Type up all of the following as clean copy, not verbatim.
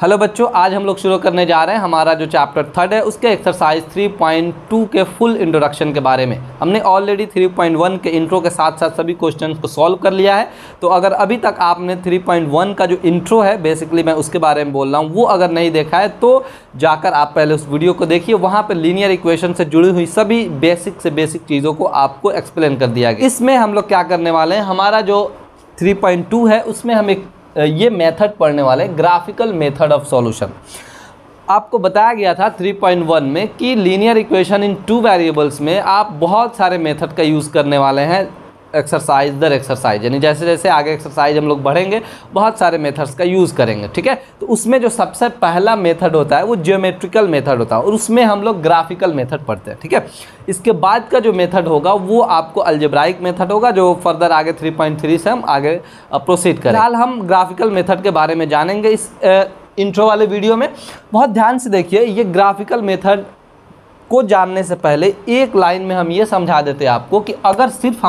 Hello बच्चों, आज हम लोग शुरू करने जा रहे हैं हमारा जो चैप्टर 3 है उसके एक्सरसाइज 3.2 के फुल इंट्रोडक्शन के बारे में। हमने ऑलरेडी 3.1 के इंट्रो के साथ साथ सभी क्वेश्चंस को सॉल्व कर लिया है। तो अगर अभी तक आपने 3.1 का जो इंट्रो है, बेसिकली मैं उसके बारे में बोल रहा हूँ, वो अगर नहीं देखा है तो जाकर आप पहले उस वीडियो को देखिए। वहाँ पर लीनियर इक्वेशन से जुड़ी हुई सभी बेसिक से बेसिक चीज़ों को आपको एक्सप्लेन कर दिया गया। इसमें हम लोग क्या करने वाले हैं, हमारा जो 3.2 है उसमें हम एक ये मेथड पढ़ने वाले, ग्राफिकल मेथड ऑफ सॉल्यूशन। आपको बताया गया था 3.1 में कि लीनियर इक्वेशन इन 2 वेरिएबल्स में आप बहुत सारे मेथड का यूज़ करने वाले हैं एक्सरसाइज दर एक्सरसाइज, यानी जैसे जैसे आगे एक्सरसाइज हम लोग बढ़ेंगे बहुत सारे मेथड्स का यूज़ करेंगे। ठीक है, तो उसमें जो सबसे पहला मेथड होता है वो ज्योमेट्रिकल मेथड होता है और उसमें हम लोग ग्राफिकल मेथड पढ़ते हैं। ठीक है, इसके बाद का जो मेथड होगा वो आपको अलजेब्राइक मेथड होगा, जो फर्दर आगे 3.3 से हम आगे प्रोसीड करें। फिलहाल हम ग्राफिकल मेथड के बारे में जानेंगे इस इंट्रो वाले वीडियो में। बहुत ध्यान से देखिए, ये ग्राफिकल मेथड को जानने से पहले एक लाइन में हम ये समझा देते हैं आपको कि अगर सिर्फ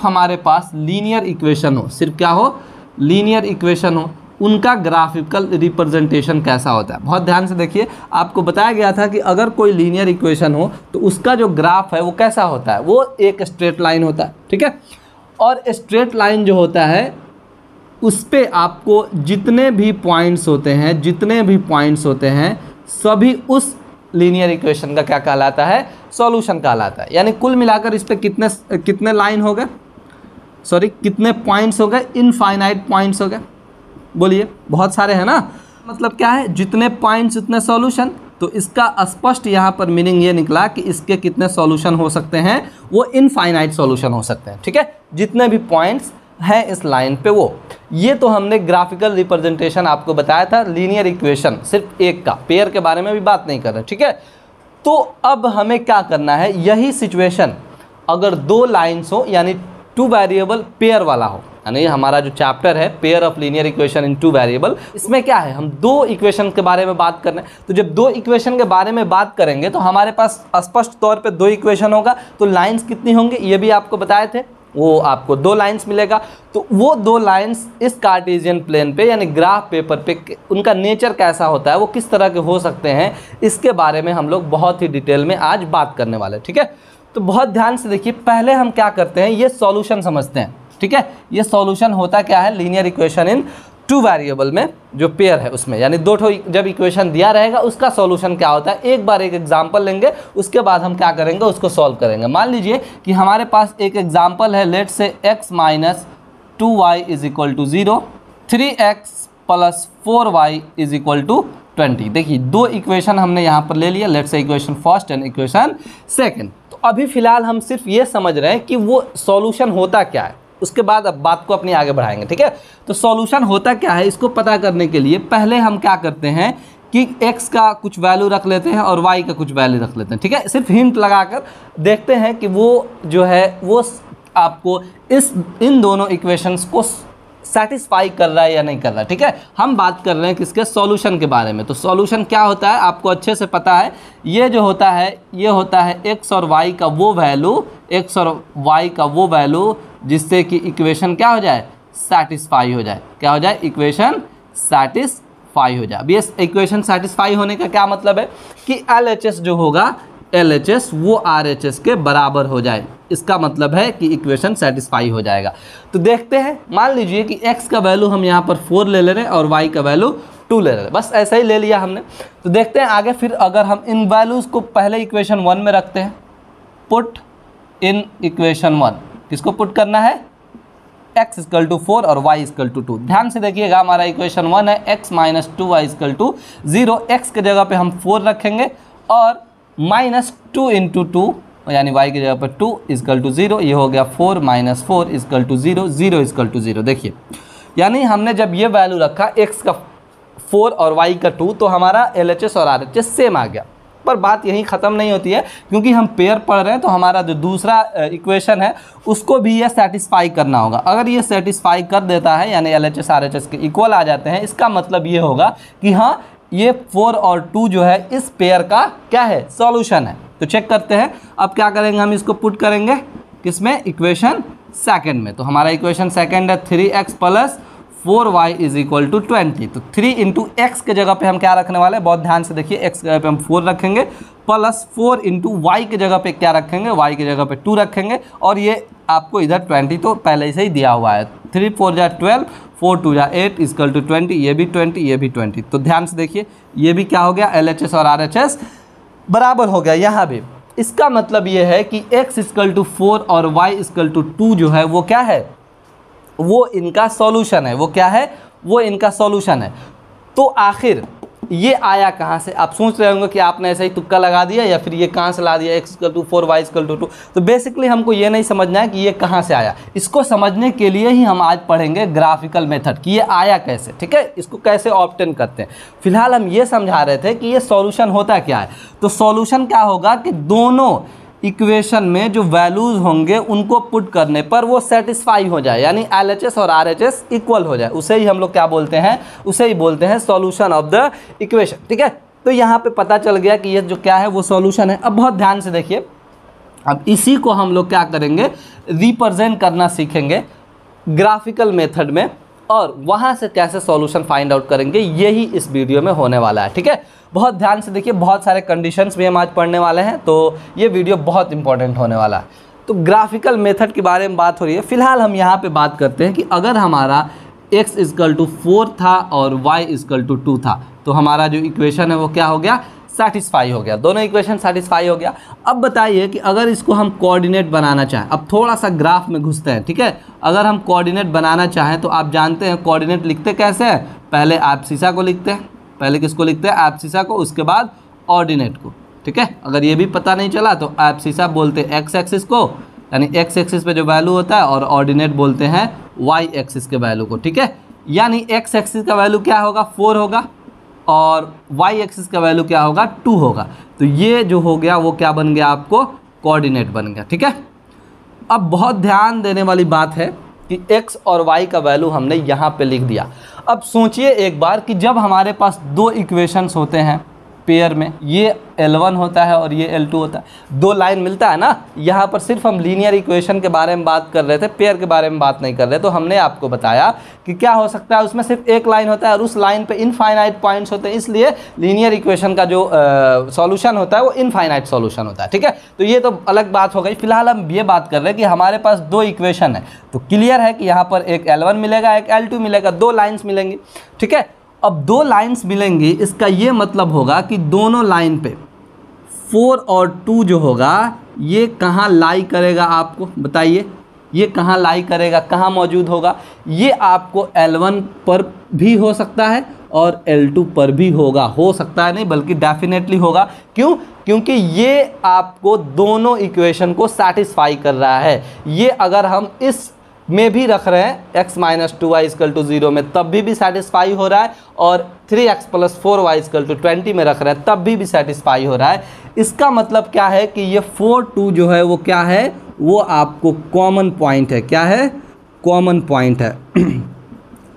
हमारे पास लीनियर इक्वेशन हो, सिर्फ क्या हो, लीनियर इक्वेशन हो, उनका ग्राफिकल रिप्रेजेंटेशन कैसा होता है। बहुत ध्यान से देखिए, आपको बताया गया था कि अगर कोई लीनियर इक्वेशन हो तो उसका जो ग्राफ है वो कैसा होता है, वो एक स्ट्रेट लाइन होता है। ठीक है, और स्ट्रेट लाइन जो होता है उस पर आपको जितने भी पॉइंट्स होते हैं सभी उस लीनियर इक्वेशन का क्या कहलाता है, सॉल्यूशन कहलाता है। यानी कुल मिलाकर इस पे कितने लाइन हो गए, कितने पॉइंट्स हो गए, इनफाइनाइट पॉइंट्स हो गए। बोलिए, बहुत सारे हैं ना। मतलब क्या है, जितने पॉइंट्स उतने सॉल्यूशन। तो इसका स्पष्ट यहाँ पर मीनिंग ये निकला कि इसके कितने सॉल्यूशन हो सकते हैं, वो इनफाइनाइट सॉल्यूशन हो सकते हैं। ठीक है, जितने भी पॉइंट्स है इस लाइन पे वो। ये तो हमने ग्राफिकल रिप्रेजेंटेशन आपको बताया था लीनियर इक्वेशन सिर्फ एक का, पेयर के बारे में भी बात नहीं कर रहे। ठीक है, तो अब हमें क्या करना है, यही सिचुएशन अगर 2 लाइन्स हो यानी 2 वेरिएबल पेयर वाला हो, यानी हमारा जो चैप्टर है pair of linear equation in 2 variable, इसमें क्या है, हम 2 इक्वेशन के बारे में बात कर रहे हैं। तो जब 2 इक्वेशन के बारे में बात करेंगे तो हमारे पास स्पष्ट तौर पे 2 इक्वेशन होगा, तो लाइन्स कितनी होंगी ये भी आपको बताए थे, वो आपको 2 लाइन्स मिलेगा। तो वो 2 लाइन्स इस कार्टेशियन प्लेन पे यानी ग्राफ पेपर पे उनका नेचर कैसा होता है, वो किस तरह के हो सकते हैं, इसके बारे में हम लोग बहुत ही डिटेल में आज बात करने वाले हैं। ठीक है, तो बहुत ध्यान से देखिए, पहले हम क्या करते हैं, ये सॉल्यूशन समझते हैं। ठीक है, ये सॉल्यूशन होता क्या है, लीनियर इक्वेशन इन 2 वेरिएबल में जो पेयर है उसमें, यानी 2 जब इक्वेशन दिया रहेगा उसका सॉल्यूशन क्या होता है। एक बार एक एग्जांपल लेंगे, उसके बाद हम क्या करेंगे, उसको सॉल्व करेंगे। मान लीजिए कि हमारे पास एक एग्जांपल है, let's say x minus 2y is equal to 0, 3x plus 4y is equal to 20। देखिए 2 इक्वेशन हमने यहाँ पर ले लिया, let's say equation first and equation second. तो अभी फिलहाल हम सिर्फ ये समझ रहे हैं कि वो सॉल्यूशन होता क्या है, उसके बाद अब बात को अपनी आगे बढ़ाएंगे। ठीक है, तो सॉल्यूशन होता क्या है, इसको पता करने के लिए पहले हम क्या करते हैं कि x का कुछ वैल्यू रख लेते हैं और y का कुछ वैल्यू रख लेते हैं। ठीक है, सिर्फ हिंट लगाकर देखते हैं कि वो जो है वो आपको इन दोनों इक्वेशंस को सेटिस्फाई कर रहा है या नहीं कर रहा है। ठीक है, हम बात कर रहे हैं किसके, सॉल्यूशन के बारे में। तो सॉल्यूशन क्या होता है आपको अच्छे से पता है, ये जो होता है ये होता है x और y का वो वैल्यू जिससे कि इक्वेशन क्या हो जाए, सेटिस्फाई हो जाए। क्या हो जाए, इक्वेशन सेटिस्फाई हो जाए। अब ये इक्वेशन सेटिस्फाई होने का क्या मतलब है कि LHS जो होगा, LHS वो RHS के बराबर हो जाए, इसका मतलब है कि इक्वेशन सेटिस्फाई हो जाएगा। तो देखते हैं, मान लीजिए कि x का वैल्यू हम यहाँ पर 4 ले रहे हैं और y का वैल्यू 2 ले रहे हैं, बस ऐसा ही ले लिया हमने। तो देखते हैं आगे, फिर अगर हम इन वैल्यूज़ को पहले इक्वेशन 1 में रखते हैं, पुट इन इक्वेशन 1, किसको पुट करना है, x इक्वल टू 4 और y इक्वल टू 2। ध्यान से देखिएगा, हमारा इक्वेशन 1 है x minus 2y equal to 0। x के जगह पे हम 4 रखेंगे और माइनस 2 इंटू 2 यानी y की जगह पर 2 इक्वल टू 0। ये हो गया 4 minus 4 equal to 0, 0 equal to 0। देखिए, यानी हमने जब ये वैल्यू रखा x का 4 और y का 2 तो हमारा LHS और RHS सेम आ गया। पर बात यहीं ख़त्म नहीं होती है, क्योंकि हम पेयर पढ़ रहे हैं तो हमारा जो दूसरा इक्वेशन है उसको भी ये सेटिस्फाई करना होगा। अगर ये सेटिस्फाई कर देता है यानी LHS RHS के इक्वल आ जाते हैं, इसका मतलब ये होगा कि हाँ, ये 4 और 2 जो है इस पेयर का क्या है, सॉल्यूशन है। तो चेक करते हैं, अब क्या करेंगे, हम इसको पुट करेंगे किसमें, इक्वेशन सेकंड में। तो हमारा इक्वेशन सेकंड है 3x plus 4y is equal to 20। तो 3 इंटू एक्स के जगह पे हम क्या रखने वाले हैं, बहुत ध्यान से देखिए, एक्स के जगह पे हम 4 रखेंगे, प्लस 4 इंटू वाई के जगह पे क्या रखेंगे, वाई के जगह पे 2 रखेंगे, और ये आपको इधर 20 तो पहले से ही दिया हुआ है। 3 4 जा 12, 4 2 जा 8 इजकल टू 20, ये भी 20, ये भी 20। तो ध्यान से देखिए, ये भी क्या हो गया, LHS और RHS बराबर हो गया यहाँ भी। इसका मतलब ये है कि x इजकल टू 4 और y इजकल टू 2 जो है वो क्या है, वो इनका सॉल्यूशन है। वो क्या है, वो इनका सॉल्यूशन है। तो आखिर ये आया कहाँ से, आप सोच रहे होंगे कि आपने ऐसा ही तुक्का लगा दिया या फिर ये कहाँ से ला दिया, x equal to 4 y equal to 2। तो बेसिकली हमको ये नहीं समझना है कि ये कहाँ से आया, इसको समझने के लिए ही हम आज पढ़ेंगे ग्राफिकल मेथड कि ये आया कैसे, ठीक है, इसको कैसे ऑब्टेन करते हैं। फिलहाल हम ये समझा रहे थे कि ये सॉल्यूशन होता क्या है। तो सॉल्यूशन क्या होगा कि दोनों इक्वेशन में जो वैल्यूज़ होंगे उनको पुट करने पर वो सेटिस्फाई हो जाए, यानी LHS और RHS इक्वल हो जाए, उसे ही हम लोग क्या बोलते हैं, उसे ही बोलते हैं सॉल्यूशन ऑफ द इक्वेशन, ठीक है। तो यहाँ पे पता चल गया कि ये जो क्या है वो सॉल्यूशन है। अब बहुत ध्यान से देखिए, अब इसी को हम लोग क्या करेंगे, रिप्रेजेंट करना सीखेंगे ग्राफिकल मेथड में, और वहाँ से कैसे सॉल्यूशन फाइंड आउट करेंगे, यही इस वीडियो में होने वाला है, ठीक है। बहुत ध्यान से देखिए, बहुत सारे कंडीशंस भी हम आज पढ़ने वाले हैं, तो ये वीडियो बहुत इंपॉर्टेंट होने वाला है। तो ग्राफिकल मेथड के बारे में बात हो रही है। फिलहाल हम यहाँ पे बात करते हैं कि अगर हमारा x इजकल टू 4 था और y इजकल टू 2 था, तो हमारा जो इक्वेशन है वो क्या हो गया, सेटिस्फाई हो गया, दोनों इक्वेशन सेटिस्फाई हो गया। अब बताइए कि अगर इसको हम कोऑर्डिनेट बनाना चाहें, अब थोड़ा सा ग्राफ में घुसते हैं, ठीक है। अगर हम कोऑर्डिनेट बनाना चाहें तो आप जानते हैं कोऑर्डिनेट लिखते कैसे हैं, पहले एब्सिसा को लिखते हैं, पहले किसको लिखते हैं, एब्सिसा को, उसके बाद ऑर्डिनेट को, ठीक है। अगर ये भी पता नहीं चला तो एब्सिसा बोलते हैं एक्स एक्सिस को, यानी एक्स एक्सिस पे जो वैल्यू होता है, और ऑर्डिनेट बोलते हैं वाई एक्सिस के वैल्यू को, ठीक है। यानी एक्स एक्सिस का वैल्यू क्या होगा, 4 होगा, और वाई एक्सिस का वैल्यू क्या होगा, 2 होगा। तो ये जो हो गया वो क्या बन गया, आपको कोऑर्डिनेट बन गया, ठीक है। अब बहुत ध्यान देने वाली बात है कि x और y का वैल्यू हमने यहाँ पे लिख दिया। अब सोचिए एक बार कि जब हमारे पास दो इक्वेशंस होते हैं पेयर में, ये L1 होता है और ये L2 होता है, दो लाइन मिलता है ना। यहाँ पर सिर्फ हम लीनियर इक्वेशन के बारे में बात कर रहे थे, पेयर के बारे में बात नहीं कर रहे। तो हमने आपको बताया कि क्या हो सकता है, उसमें सिर्फ एक लाइन होता है और उस लाइन पे इनफाइनाइट पॉइंट्स होते हैं, इसलिए लीनियर इक्वेशन का जो सॉल्यूशन होता है वो इनफाइनाइट सॉल्यूशन होता है, ठीक है। तो ये तो अलग बात हो गई। फिलहाल हम ये बात कर रहे हैं कि हमारे पास दो इक्वेशन है, तो क्लियर है कि यहाँ पर एक L1 मिलेगा, एक L2 मिलेगा, दो लाइन्स मिलेंगी, ठीक है। अब दो लाइंस मिलेंगी, इसका ये मतलब होगा कि दोनों लाइन पे 4 और 2 जो होगा ये कहाँ लाई करेगा, आपको बताइए, ये कहाँ लाई करेगा, कहाँ मौजूद होगा। ये आपको L1 पर भी हो सकता है और L2 पर भी होगा, हो सकता है नहीं बल्कि डेफिनेटली होगा। क्यों? क्योंकि ये आपको दोनों इक्वेशन को सैटिस्फाई कर रहा है। ये अगर हम इस में भी रख रहे हैं x minus 2y equal to 0 में, तब भी सेटिस्फाई हो रहा है, और 3x plus 4y equal to 20 में रख रहे हैं, तब भी सेटिस्फाई हो रहा है। इसका मतलब क्या है कि ये 4 2 जो है वो क्या है, वो आपको कॉमन पॉइंट है। क्या है? कॉमन पॉइंट है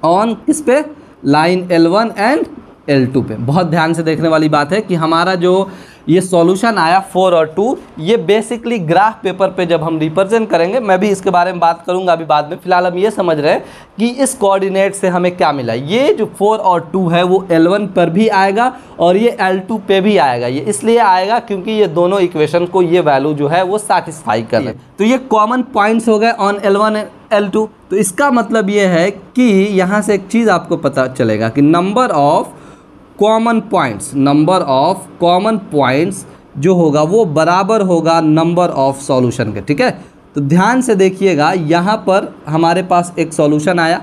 ऑन किस पे, लाइन L1 एंड L2 पे। बहुत ध्यान से देखने वाली बात है कि हमारा जो ये सॉल्यूशन आया 4 और 2, ये बेसिकली ग्राफ पेपर पे जब हम रिप्रेजेंट करेंगे, मैं भी इसके बारे में बात करूंगा अभी बाद में। फिलहाल हम ये समझ रहे हैं कि इस कोऑर्डिनेट से हमें क्या मिला। ये जो 4 और 2 है वो L1 पर भी आएगा और ये L2 पे भी आएगा। ये इसलिए आएगा क्योंकि ये दोनों इक्वेशन को ये वैल्यू जो है वो सेटिस्फाई कर रहे हैं। तो ये कॉमन पॉइंट्स हो गए ऑन L1 एंड L2। तो इसका मतलब ये है कि यहाँ से एक चीज़ आपको पता चलेगा कि नंबर ऑफ कॉमन पॉइंट्स जो होगा वो बराबर होगा नंबर ऑफ सॉल्यूशन के, ठीक है। तो ध्यान से देखिएगा, यहाँ पर हमारे पास एक सॉल्यूशन आया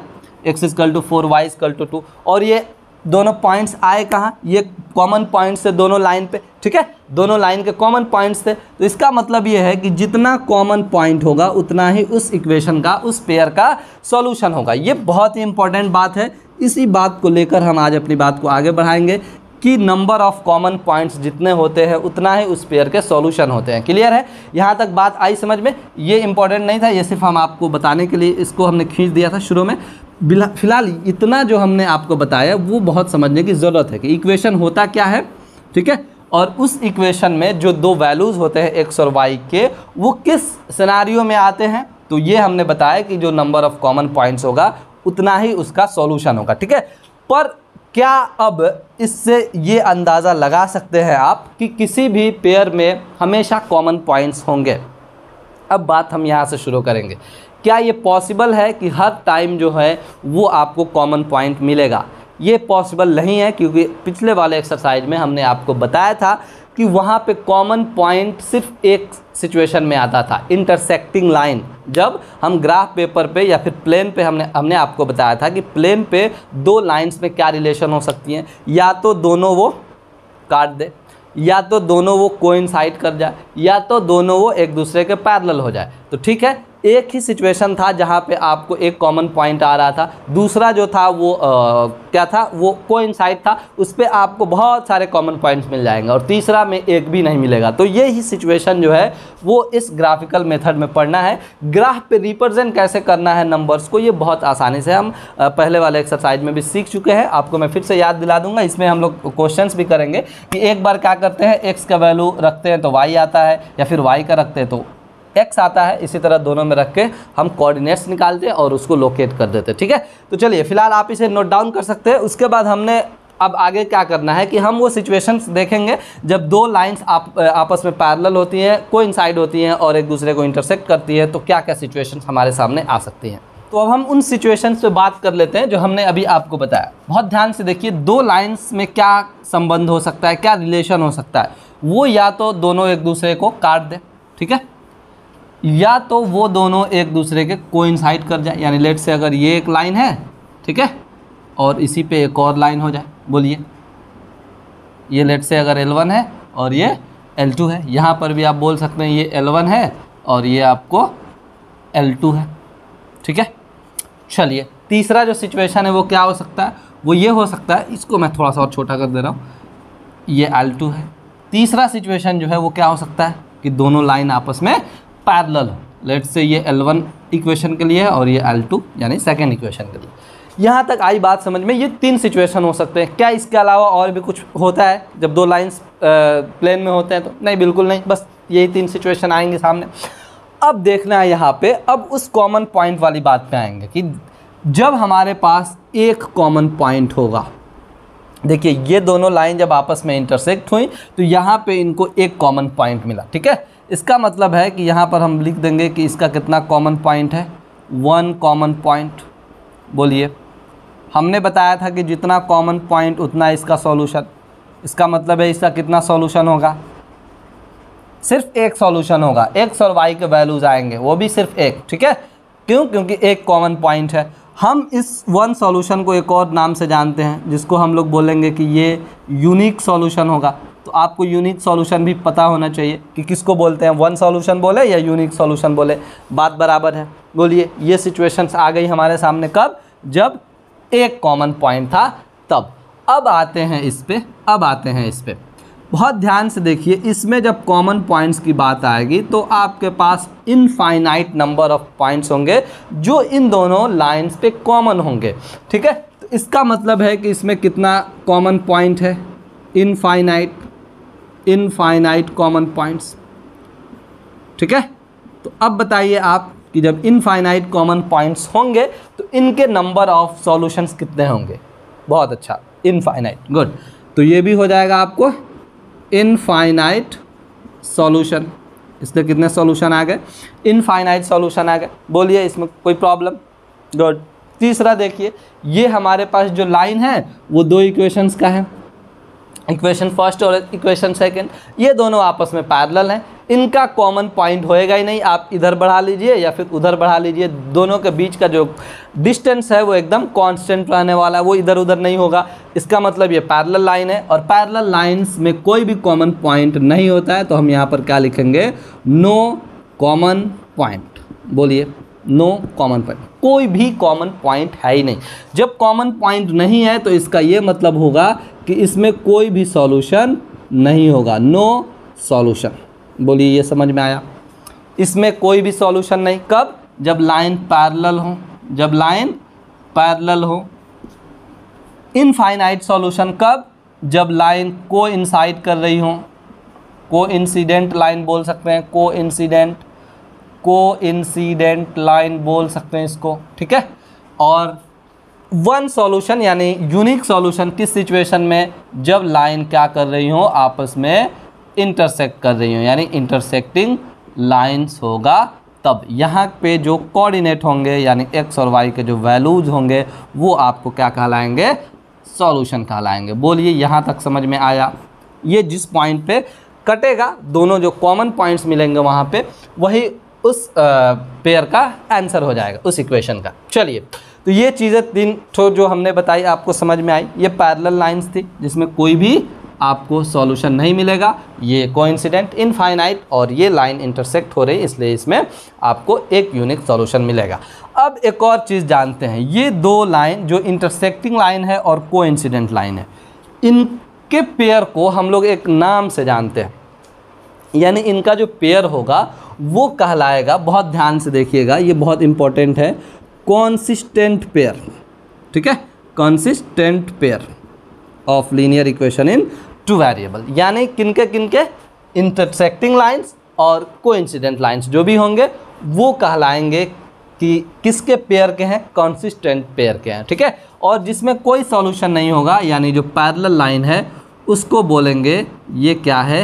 x equal to 4 y equal to 2, और ये दोनों पॉइंट्स आए कहाँ, ये कॉमन पॉइंट्स थे दोनों लाइन पे, ठीक है, दोनों लाइन के कॉमन पॉइंट्स थे। तो इसका मतलब ये है कि जितना कॉमन पॉइंट होगा उतना ही उस इक्वेशन का, उस पेयर का सॉल्यूशन होगा। ये बहुत ही इंपॉर्टेंट बात है। इसी बात को लेकर हम आज अपनी बात को आगे बढ़ाएंगे कि नंबर ऑफ कॉमन पॉइंट्स जितने होते हैं उतना ही उस पेयर के सॉल्यूशन होते हैं। क्लियर है? यहाँ तक बात आई समझ में? ये इंपॉर्टेंट नहीं था, ये सिर्फ हम आपको बताने के लिए इसको हमने खींच दिया था शुरू में। फिलहाल इतना जो हमने आपको बताया वो बहुत समझने की ज़रूरत है कि इक्वेशन होता क्या है, ठीक है, और उस इक्वेशन में जो दो वैल्यूज़ होते हैं x और y के, वो किस सिनेरियो में आते हैं। तो ये हमने बताया कि जो नंबर ऑफ कॉमन पॉइंट्स होगा उतना ही उसका सॉल्यूशन होगा, ठीक है। पर क्या अब इससे ये अंदाज़ा लगा सकते हैं आप कि किसी भी पेयर में हमेशा कॉमन पॉइंट्स होंगे? अब बात हम यहाँ से शुरू करेंगे। क्या ये पॉसिबल है कि हर टाइम जो है वो आपको कॉमन पॉइंट मिलेगा? ये पॉसिबल नहीं है, क्योंकि पिछले वाले एक्सरसाइज में हमने आपको बताया था कि वहाँ पे कॉमन पॉइंट सिर्फ एक सिचुएशन में आता था, इंटरसेक्टिंग लाइन। जब हम ग्राफ पेपर पे या फिर प्लेन पे हमने आपको बताया था कि प्लेन पे दो लाइंस में क्या रिलेशन हो सकती हैं, या तो दोनों वो काट दे, या तो दोनों वो कोइंसाइड कर जाए, या तो दोनों वो एक दूसरे के पैरेलल हो जाए। तो ठीक है, एक ही सिचुएशन था जहाँ पे आपको एक कॉमन पॉइंट आ रहा था, दूसरा जो था वो क्या था, वो कोइंसाइड था, उस पर आपको बहुत सारे कॉमन पॉइंट्स मिल जाएंगे, और तीसरा में एक भी नहीं मिलेगा। तो ये ही सिचुएशन जो है वो इस ग्राफिकल मेथड में पढ़ना है। ग्राफ पे रिप्रेजेंट कैसे करना है नंबर्स को, ये बहुत आसानी से हम पहले वाले एक्सरसाइज में भी सीख चुके हैं। आपको मैं फिर से याद दिला दूंगा, इसमें हम लोग क्वेश्चंस भी करेंगे कि एक बार क्या करते हैं, एक्स का वैल्यू रखते हैं तो वाई आता है, या फिर वाई का रखते हैं तो एक्स आता है। इसी तरह दोनों में रख के हम कोऑर्डिनेट्स निकालते हैं और उसको लोकेट कर देते हैं, ठीक है। तो चलिए फिलहाल आप इसे नोट डाउन कर सकते हैं। उसके बाद हमने अब आगे क्या करना है कि हम वो सिचुएशंस देखेंगे जब दो लाइंस आपस में पैरेलल होती हैं, कोइंसाइड होती हैं और एक दूसरे को इंटरसेक्ट करती है, तो क्या क्या सिचुएशंस हमारे सामने आ सकती हैं। तो अब हम उन सिचुएशंस पे बात कर लेते हैं जो हमने अभी आपको बताया। बहुत ध्यान से देखिए, दो लाइंस में क्या संबंध हो सकता है, क्या रिलेशन हो सकता है। वो या तो दोनों एक दूसरे को काट दे, ठीक है, या तो वो दोनों एक दूसरे के कोइंसाइड कर जाए। यानी लेट से अगर ये एक लाइन है, ठीक है, और इसी पे एक और लाइन हो जाए, बोलिए ये लेट से अगर L1 है और ये L2 है, यहाँ पर भी आप बोल सकते हैं ये L1 है और ये आपको L2 है, ठीक है। चलिए तीसरा जो सिचुएशन है वो क्या हो सकता है, वो ये हो सकता है, इसको मैं थोड़ा सा और छोटा कर दे रहा हूँ, ये L2 है। तीसरा सिचुएशन जो है वो क्या हो सकता है कि दोनों लाइन आपस में पैरेलल हो। लेट से ये L1 इक्वेशन के लिए है और ये L2 यानी सेकेंड इक्वेशन के लिए। यहाँ तक आई बात समझ में? ये तीन सिचुएशन हो सकते हैं। क्या इसके अलावा और भी कुछ होता है जब दो लाइंस प्लेन में होते हैं? तो नहीं, बिल्कुल नहीं, बस यही तीन सिचुएशन आएंगे सामने। अब देखना है यहाँ पे, अब उस कॉमन पॉइंट वाली बात पे आएंगे कि जब हमारे पास एक कॉमन पॉइंट होगा। देखिए ये दोनों लाइन जब आपस में इंटरसेक्ट हुई तो यहाँ पे इनको एक कॉमन पॉइंट मिला, ठीक है। इसका मतलब है कि यहाँ पर हम लिख देंगे कि इसका कितना कॉमन पॉइंट है, 1 कॉमन पॉइंट। बोलिए, हमने बताया था कि जितना कॉमन पॉइंट उतना इसका सॉल्यूशन। इसका मतलब है इसका कितना सॉल्यूशन होगा, सिर्फ एक सॉल्यूशन होगा। एक्स और वाई के वैल्यूज आएंगे, वो भी सिर्फ एक, ठीक है। क्यों? क्योंकि एक कॉमन पॉइंट है। हम इस वन सॉल्यूशन को एक और नाम से जानते हैं जिसको हम लोग बोलेंगे कि ये यूनिक सॉल्यूशन होगा। तो आपको यूनिक सॉल्यूशन भी पता होना चाहिए कि किसको बोलते हैं, वन सॉल्यूशन बोले या यूनिक सॉल्यूशन बोले, बात बराबर है। बोलिए, ये सिचुएशंस आ गई हमारे सामने कब, जब एक कॉमन पॉइंट था तब। अब आते हैं इस पे, बहुत ध्यान से देखिए। इसमें जब कॉमन पॉइंट्स की बात आएगी तो आपके पास इनफाइनाइट नंबर ऑफ पॉइंट्स होंगे जो इन दोनों लाइंस पे कॉमन होंगे, ठीक है। तो इसका मतलब है कि इसमें कितना कॉमन पॉइंट है, इनफाइनाइट कॉमन पॉइंट्स, ठीक है। तो अब बताइए आप कि जब इनफाइनाइट कॉमन पॉइंट्स होंगे तो इनके नंबर ऑफ सॉल्यूशंस कितने होंगे। बहुत अच्छा, इनफाइनाइट, गुड। तो ये भी हो जाएगा आपको इनफाइनाइट सॉल्यूशन। इसके कितने सॉल्यूशन आ गए, इनफाइनाइट सॉल्यूशन आ गए। बोलिए, इसमें कोई प्रॉब्लम, गुड। तीसरा देखिए, ये हमारे पास जो लाइन है वो दो इक्वेशंस का है, इक्वेशन फर्स्ट और इक्वेशन सेकंड। ये दोनों आपस में पैरेलल हैं, इनका कॉमन पॉइंट होएगा ही नहीं। आप इधर बढ़ा लीजिए या फिर उधर बढ़ा लीजिए, दोनों के बीच का जो डिस्टेंस है वो एकदम कांस्टेंट रहने वाला है, वो इधर उधर नहीं होगा। इसका मतलब ये पैरेलल लाइन है और पैरेलल लाइंस में कोई भी कॉमन पॉइंट नहीं होता है। तो हम यहाँ पर क्या लिखेंगे, नो कॉमन पॉइंट। बोलिए, नो कॉमन पॉइंट, कोई भी कॉमन पॉइंट है ही नहीं। जब कॉमन पॉइंट नहीं है तो इसका ये मतलब होगा कि इसमें कोई भी सॉल्यूशन नहीं होगा, नो सॉल्यूशन। बोलिए, ये समझ में आया? इसमें कोई भी सॉल्यूशन नहीं। कब? जब लाइन पैरेलल हो, जब लाइन पैरेलल हो। इनफाइनाइट सॉल्यूशन कब? जब लाइन कोइंसाइड कर रही हो, कोइंसिडेंट लाइन बोल सकते हैं, कोइंसिडेंट लाइन बोल सकते हैं इसको, ठीक है। और वन सॉल्यूशन यानी यूनिक सॉल्यूशन किस सिचुएशन में, जब लाइन क्या कर रही हो, आपस में इंटरसेक्ट कर रही हो, यानी इंटरसेक्टिंग लाइंस होगा तब। यहाँ पे जो कोऑर्डिनेट होंगे यानी एक्स और वाई के जो वैल्यूज होंगे वो आपको क्या कहलाएंगे, सॉल्यूशन कहलाएंगे। बोलिए यहाँ तक समझ में आया। ये जिस पॉइंट पे कटेगा, दोनों जो कॉमन पॉइंट्स मिलेंगे वहाँ पे, वही उस पेयर का आंसर हो जाएगा, उस इक्वेशन का। चलिए, तो ये चीज़ें तीन ठो जो हमने बताई आपको समझ में आई। ये पैरेलल लाइंस थी जिसमें कोई भी आपको सॉल्यूशन नहीं मिलेगा, ये कोइंसिडेंट, इनफाइनाइट, और ये लाइन इंटरसेक्ट हो रही है इसलिए इसमें आपको एक यूनिक सॉल्यूशन मिलेगा। अब एक और चीज़ जानते हैं, ये दो लाइन जो इंटरसेक्टिंग लाइन है और कोइंसिडेंट लाइन है, इनके पेयर को हम लोग एक नाम से जानते हैं, यानी इनका जो पेयर होगा वो कहलाएगा, बहुत ध्यान से देखिएगा, ये बहुत इंपॉर्टेंट है, कॉन्सिस्टेंट पेयर। ठीक है, consistent pair of linear equation in two variable, यानी किनके किनके, इंटरसेक्टिंग लाइंस और कोइंसिडेंट लाइंस जो भी होंगे वो कहलाएंगे कि किसके पेयर के हैं, कॉन्सिस्टेंट पेयर के हैं। ठीक है, और जिसमें कोई सॉल्यूशन नहीं होगा यानी जो पैरेलल लाइन है उसको बोलेंगे ये क्या है,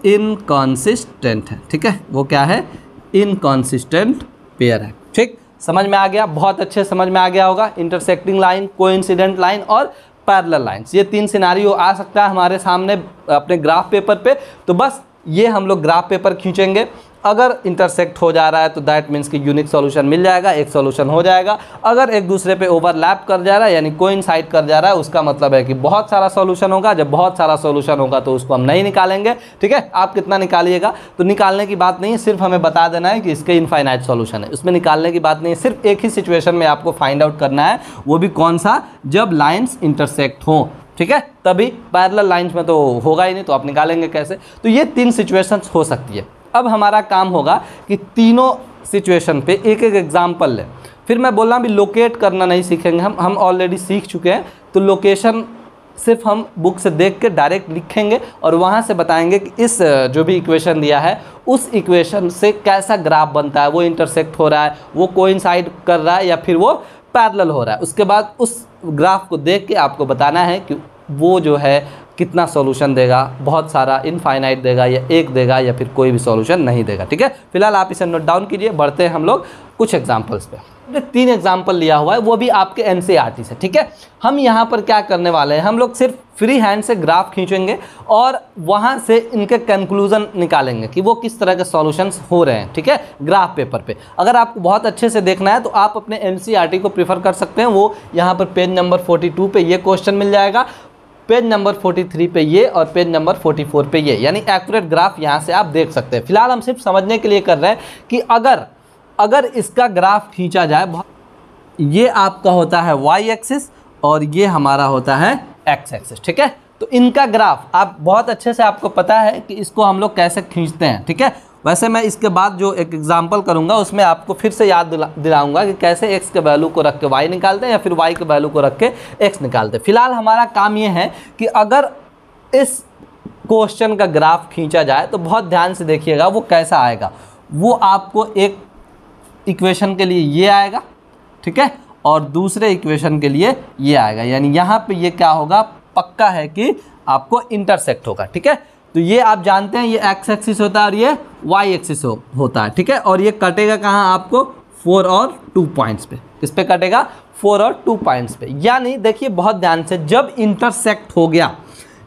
इनकॉन्सिस्टेंट है। ठीक है, वो क्या है, इनकॉन्सिस्टेंट पेयर है। ठीक, समझ में आ गया, बहुत अच्छे समझ में आ गया होगा। इंटरसेक्टिंग लाइन, कोइंसिडेंट लाइन और पैरेलल लाइंस, ये तीन सिनारियो आ सकता है हमारे सामने अपने ग्राफ पेपर पे। तो बस ये हम लोग ग्राफ पेपर खींचेंगे, अगर इंटरसेक्ट हो जा रहा है तो दैट मीन्स कि यूनिक सॉल्यूशन मिल जाएगा, एक सॉल्यूशन हो जाएगा। अगर एक दूसरे पे ओवरलैप कर जा रहा है यानी कोइंसाइड कर जा रहा है, उसका मतलब है कि बहुत सारा सॉल्यूशन होगा। जब बहुत सारा सॉल्यूशन होगा तो उसको हम नहीं निकालेंगे। ठीक है, आप कितना निकालिएगा तो निकालने की बात नहीं है, सिर्फ हमें बता देना है कि इसके इनफाइनाइट सॉल्यूशन है, उसमें निकालने की बात नहीं है। सिर्फ एक ही सिचुएशन में आपको फाइंड आउट करना है, वो भी कौन सा, जब लाइन्स इंटरसेक्ट हों। ठीक है, तभी पैरेलल लाइंस में तो होगा ही नहीं, तो आप निकालेंगे कैसे। तो ये तीन सिचुएशंस हो सकती है। अब हमारा काम होगा कि तीनों सिचुएशन पे एक एक एग्जाम्पल लें। फिर मैं बोल रहा हूँ भी लोकेट करना नहीं सीखेंगे, हम ऑलरेडी सीख चुके हैं। तो लोकेशन सिर्फ हम बुक से देख के डायरेक्ट लिखेंगे और वहाँ से बताएंगे कि इस जो भी इक्वेशन दिया है उस इक्वेशन से कैसा ग्राफ बनता है, वो इंटरसेक्ट हो रहा है, वो कोइंसाइड कर रहा है या फिर वो पैरेलल हो रहा है। उसके बाद उस ग्राफ को देख के आपको बताना है कि वो जो है कितना सॉल्यूशन देगा, बहुत सारा, इनफाइनाइट देगा या एक देगा या फिर कोई भी सॉल्यूशन नहीं देगा। ठीक है, फिलहाल आप इसे नोट डाउन कीजिए। बढ़ते हैं हम लोग कुछ एग्जांपल्स पे। हमने 3 एग्जांपल लिया हुआ है, वो भी आपके एनसीईआरटी से। ठीक है, हम यहाँ पर क्या करने वाले हैं, हम लोग सिर्फ फ्री हैंड से ग्राफ खींचेंगे और वहाँ से इनके कंक्लूजन निकालेंगे कि वो किस तरह के सॉल्यूशंस हो रहे हैं। ठीक है, ग्राफ पेपर पे अगर आपको बहुत अच्छे से देखना है तो आप अपने एनसीईआरटी को प्रीफर कर सकते हैं। वो यहाँ पर पेज नंबर 42 पे ये क्वेश्चन मिल जाएगा, पेज नंबर 43 पे ये और पेज नंबर 44 पे ये, यानी एक्यूरेट ग्राफ यहाँ से आप देख सकते हैं। फिलहाल हम सिर्फ समझने के लिए कर रहे हैं कि अगर इसका ग्राफ खींचा जाए, ये आपका होता है वाई एक्सिस और ये हमारा होता है एक्स एक्सिस। ठीक है, तो इनका ग्राफ आप बहुत अच्छे से, आपको पता है कि इसको हम लोग कैसे खींचते हैं। ठीक है, वैसे मैं इसके बाद जो एक एग्जांपल करूंगा उसमें आपको फिर से याद दिलाऊंगा कि कैसे x के वैल्यू को रख के y निकालते हैं या फिर y के वैल्यू को रख के x निकालते हैं। फिलहाल हमारा काम ये है कि अगर इस क्वेश्चन का ग्राफ खींचा जाए तो बहुत ध्यान से देखिएगा वो कैसा आएगा। वो आपको एक इक्वेशन के लिए ये आएगा, ठीक है, और दूसरे इक्वेशन के लिए ये आएगा, यानी यहाँ पे ये क्या होगा, पक्का है कि आपको इंटरसेक्ट होगा। ठीक है, तो ये आप जानते हैं ये एक्स एक्सिस होता है और ये वाई एक्सिस होता है। ठीक है, और ये कटेगा कहाँ, आपको 4 और 2 पॉइंट्स पे। किस पे कटेगा, 4 और 2 पॉइंट्स पे। यानी देखिए बहुत ध्यान से, जब इंटरसेक्ट हो गया,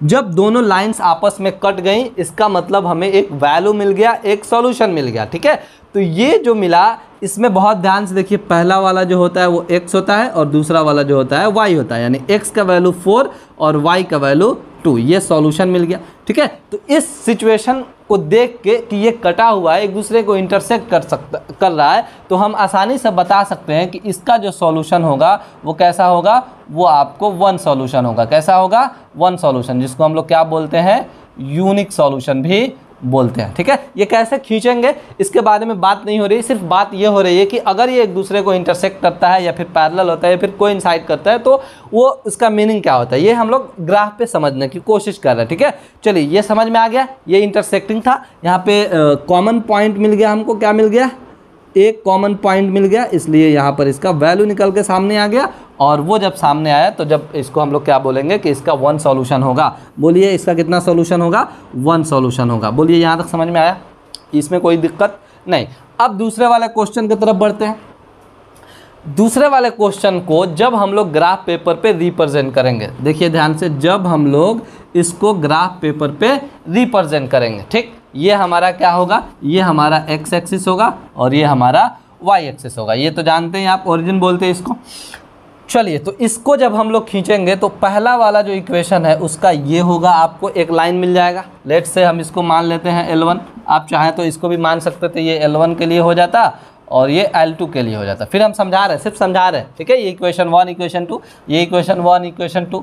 जब दोनों लाइंस आपस में कट गई, इसका मतलब हमें एक वैल्यू मिल गया, एक सॉल्यूशन मिल गया। ठीक है, तो ये जो मिला इसमें बहुत ध्यान से देखिए, पहला वाला जो होता है वो x होता है और दूसरा वाला जो होता है y होता है, यानी x का वैल्यू 4 और y का वैल्यू 2, ये सॉल्यूशन मिल गया। ठीक है, तो इस सिचुएशन को देख के कि ये कटा हुआ है, एक दूसरे को इंटरसेक्ट कर रहा है, तो हम आसानी से बता सकते हैं कि इसका जो सॉल्यूशन होगा वो कैसा होगा, वो आपको 1 सॉल्यूशन होगा। कैसा होगा, 1 सॉल्यूशन, जिसको हम लोग क्या बोलते हैं, यूनिक सॉल्यूशन भी बोलते हैं। ठीक है, ये कैसे खींचेंगे इसके बारे में बात नहीं हो रही, सिर्फ बात ये हो रही है कि अगर ये एक दूसरे को इंटरसेक्ट करता है या फिर पैरेलल होता है या फिर कोइंसाइड करता है तो वो उसका मीनिंग क्या होता है, ये हम लोग ग्राफ पे समझने की कोशिश कर रहे हैं। ठीक है, चलिए ये समझ में आ गया, ये इंटरसेक्टिंग था। यहाँ पे कॉमन पॉइंट मिल गया हमको, क्या मिल गया, एक कॉमन पॉइंट मिल गया, इसलिए यहाँ पर इसका वैल्यू निकल के सामने आ गया और वो जब सामने आया तो जब इसको हम लोग क्या बोलेंगे कि इसका 1 सॉल्यूशन होगा। बोलिए इसका कितना सॉल्यूशन होगा? 1 सॉल्यूशन होगा। बोलिए यहाँ तक समझ में आया? इसमें कोई दिक्कत नहीं। अब दूसरे वाले क्वेश्चन की तरफ बढ़ते हैं। दूसरे वाले क्वेश्चन को जब हम लोग ग्राफ पेपर पे रिप्रेजेंट करेंगे, देखिए ध्यान से, जब हम लोग इसको ग्राफ पेपर पे रिप्रेजेंट करेंगे, ठीक, ये हमारा क्या होगा? ये हमारा एक्स एक्सिस होगा और ये हमारा वाई एक्सिस होगा। ये तो जानते हैं आप, ओरिजिन बोलते हैं इसको। चलिए, तो इसको जब हम लोग खींचेंगे तो पहला वाला जो इक्वेशन है उसका ये होगा, आपको एक लाइन मिल जाएगा। लेट्स से हम इसको मान लेते हैं L1, आप चाहें तो इसको भी मान सकते थे, ये L1 के लिए हो जाता और ये L2 के लिए हो जाता। फिर हम समझा रहे हैं, सिर्फ समझा रहे हैं, ठीक है। ये इक्वेशन 1 इक्वेशन 2, ये इक्वेशन 1 इक्वेशन 2,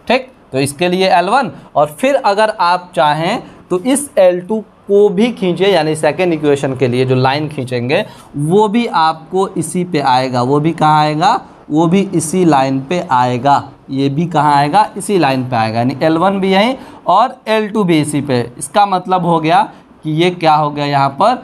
ठीक। तो इसके लिए L1, और फिर अगर आप चाहें तो इस L2 को भी खींचे, यानी सेकेंड इक्वेशन के लिए जो लाइन खींचेंगे वो भी आपको इसी पे आएगा। वो भी कहाँ आएगा? वो भी इसी लाइन पे आएगा। ये भी कहाँ आएगा? इसी लाइन पे आएगा, यानी L1 भी यहीं और L2 भी इसी पे। इसका मतलब हो गया कि ये क्या हो गया, यहाँ पर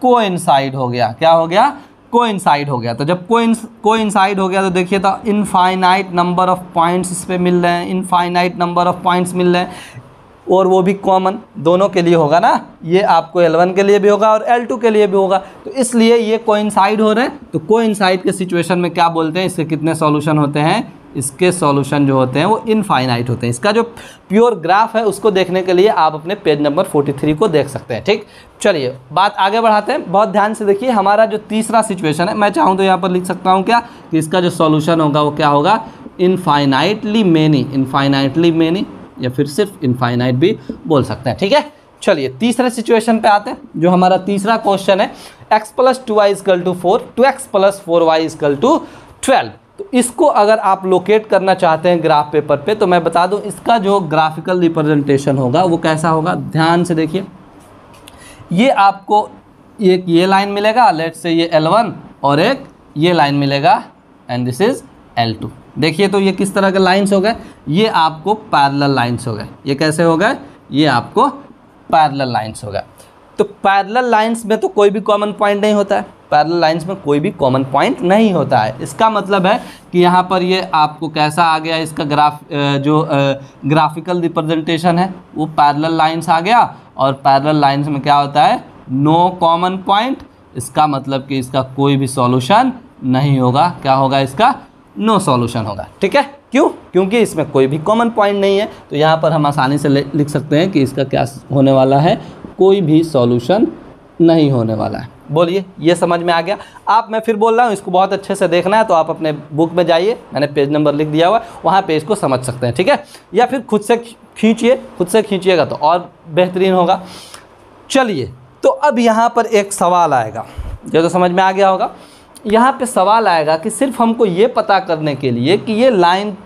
कोइंसाइड हो गया। क्या हो गया? कोइंसाइड हो गया। तो जब कोइंसाइड हो गया तो देखिए, तो इनफाइनाइट नंबर ऑफ पॉइंट्स इस पे मिल रहे हैं, इनफाइनाइट नंबर ऑफ पॉइंट्स मिल रहे हैं, और वो भी कॉमन दोनों के लिए होगा ना। ये आपको L1 के लिए भी होगा और L2 के लिए भी होगा, तो इसलिए ये कोइंसाइड हो रहे हैं। तो कोइंसाइड के सिचुएशन में क्या बोलते हैं? इसके कितने सॉल्यूशन होते हैं? इसके सॉल्यूशन जो होते हैं वो इनफाइनाइट होते हैं। इसका जो प्योर ग्राफ है उसको देखने के लिए आप अपने पेज नंबर 43 को देख सकते हैं, ठीक। चलिए बात आगे बढ़ाते हैं। बहुत ध्यान से देखिए, हमारा जो तीसरा सिचुएशन है, मैं चाहूँ तो यहाँ पर लिख सकता हूँ क्या, कि इसका जो सॉल्यूशन होगा वो क्या होगा? इनफाइनाइटली मेनी, इनफाइनाइटली मेनी, या फिर सिर्फ इनफाइनाइट भी बोल सकते हैं, ठीक है। चलिए तीसरे सिचुएशन पे आते हैं, जो हमारा तीसरा क्वेश्चन है, x + 2y = 4, 2x + 4y = 12। तो इसको अगर आप लोकेट करना चाहते हैं ग्राफ पेपर पे, तो मैं बता दूं इसका जो ग्राफिकल रिप्रेजेंटेशन होगा वो कैसा होगा। ध्यान से देखिए, ये आपको एक ये लाइन मिलेगा, लेट्स से ये L1, और एक ये लाइन मिलेगा, एंड दिस इज L2। देखिए तो ये किस तरह के लाइंस हो गए? ये आपको पैरेलल लाइंस हो गए। ये कैसे हो गए? ये आपको पैरेलल लाइंस हो गए। तो पैरेलल लाइंस में तो कोई भी कॉमन पॉइंट नहीं होता है, पैरेलल लाइंस में कोई भी कॉमन पॉइंट नहीं होता है। इसका मतलब है कि यहाँ पर ये आपको कैसा आ गया, इसका ग्राफिकल रिप्रेजेंटेशन है वो पैरेलल लाइंस आ गया, और पैरेलल लाइंस में क्या होता है? No common point. इसका मतलब कि इसका कोई भी सॉल्यूशन नहीं होगा। क्या होगा? इसका नो सॉल्यूशन होगा, ठीक है। क्यों? क्योंकि इसमें कोई भी कॉमन पॉइंट नहीं है। तो यहाँ पर हम आसानी से लिख सकते हैं कि इसका क्या होने वाला है? कोई भी सॉल्यूशन नहीं होने वाला है। बोलिए, ये समझ में आ गया? आप, मैं फिर बोल रहा हूँ, इसको बहुत अच्छे से देखना है तो आप अपने बुक में जाइए, मैंने पेज नंबर लिख दिया हुआ है, वहाँ पे इसको समझ सकते हैं, ठीक है। या फिर खुद से खींचिए, खुद से खींचिएगा तो और बेहतरीन होगा। चलिए, तो अब यहाँ पर एक सवाल आएगा, जो तो समझ में आ गया होगा। यहाँ पे सवाल आएगा कि सिर्फ हमको ये पता करने के लिए कि ये लाइन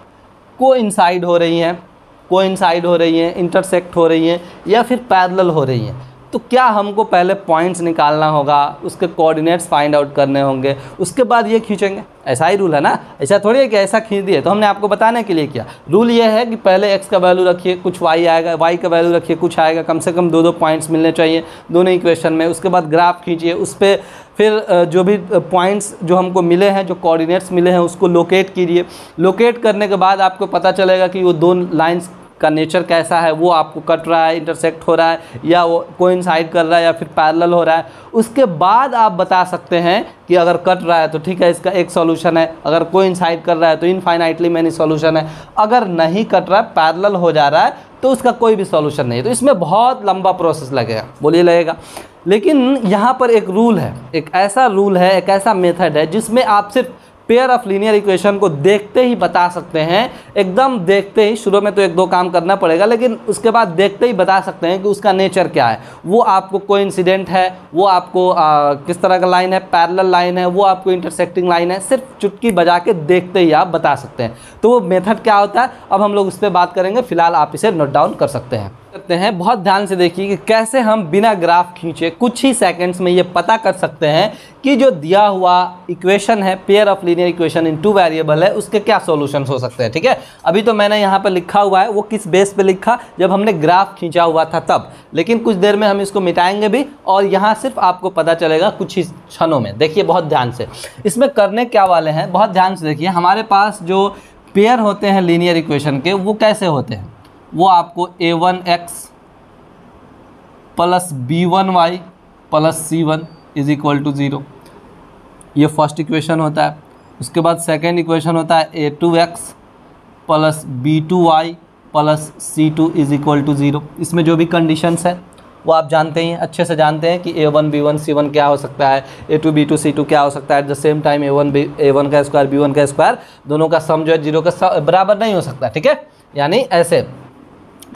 कोइंसाइड हो रही हैं, इंटरसेक्ट हो रही हैं, या फिर पैरेलल हो रही हैं, तो क्या हमको पहले पॉइंट्स निकालना होगा, उसके कोऑर्डिनेट्स फाइंड आउट करने होंगे, उसके बाद ये खींचेंगे। ऐसा ही रूल है ना, ऐसा थोड़ी है कि ऐसा खींच दिए। तो हमने आपको बताने के लिए किया। रूल ये है कि पहले x का वैल्यू रखिए, कुछ y आएगा, y का वैल्यू रखिए, कुछ आएगा, कम से कम 2 पॉइंट्स मिलने चाहिए दोनों इक्वेशन में। उसके बाद ग्राफ खींचिए, उस पर फिर जो भी पॉइंट्स जो हमको मिले हैं, जो कोऑर्डिनेट्स मिले हैं, उसको लोकेट कीजिए। लोकेट करने के बाद आपको पता चलेगा कि वो 2 लाइन्स का नेचर कैसा है, वो आपको कट रहा है, इंटरसेक्ट हो रहा है, या वो कोइंसाइड कर रहा है, या फिर पैरेलल हो रहा है। उसके बाद आप बता सकते हैं कि अगर कट रहा है तो ठीक है, इसका एक सॉल्यूशन है, अगर कोइंसाइड कर रहा है तो इनफाइनाइटली मैनी सॉल्यूशन है, अगर नहीं कट रहा है, पैरेलल हो जा रहा है, तो उसका कोई भी सॉल्यूशन नहीं है। तो इसमें बहुत लंबा प्रोसेस लगेगा, बोलिए लगेगा। लेकिन यहाँ पर एक रूल है, एक ऐसा रूल है, एक ऐसा मेथड है जिसमें आप सिर्फ पेयर ऑफ लीनियर इक्वेशन को देखते ही बता सकते हैं। एकदम देखते ही, शुरू में तो 1-2 काम करना पड़ेगा, लेकिन उसके बाद देखते ही बता सकते हैं कि उसका नेचर क्या है। वो आपको कोइंसिडेंट है, वो आपको किस तरह का लाइन है, पैरेलल लाइन है, वो आपको इंटरसेक्टिंग लाइन है, सिर्फ चुटकी बजा के देखते ही आप बता सकते हैं। तो वो मेथड क्या होता है, अब हम लोग उस पर बात करेंगे। फिलहाल आप इसे नोट डाउन कर सकते हैं। करते हैं, बहुत ध्यान से देखिए कि कैसे हम बिना ग्राफ खींचे कुछ ही सेकंड्स में ये पता कर सकते हैं कि जो दिया हुआ इक्वेशन है, pair of linear equation in two variable है, उसके क्या सॉल्यूशंस हो सकते हैं। ठीक है, अभी तो मैंने यहाँ पर लिखा हुआ है, वो किस बेस पे लिखा, जब हमने ग्राफ खींचा हुआ था तब, लेकिन कुछ देर में हम इसको मिटाएंगे भी और यहाँ सिर्फ आपको पता चलेगा कुछ ही क्षणों में। देखिए बहुत ध्यान से, इसमें करने क्या वाले हैं, बहुत ध्यान से देखिए। हमारे पास जो पेयर होते हैं लीनियर इक्वेशन के, वो कैसे होते हैं, वो आपको a1x plus b1y plus c1 is equal to 0, ये फर्स्ट इक्वेशन होता है। उसके बाद सेकेंड इक्वेशन होता है a2x plus b2y plus c2 is equal to 0। इसमें जो भी कंडीशंस है वो आप जानते हैं, अच्छे से जानते हैं कि a1 b1 c1 क्या हो सकता है, a2 b2 c2 क्या हो सकता है। At the same time a1 का स्क्वायर b1 का स्क्वायर, दोनों का सम जो है 0 का बराबर नहीं हो सकता। ठीक है, यानी ऐसे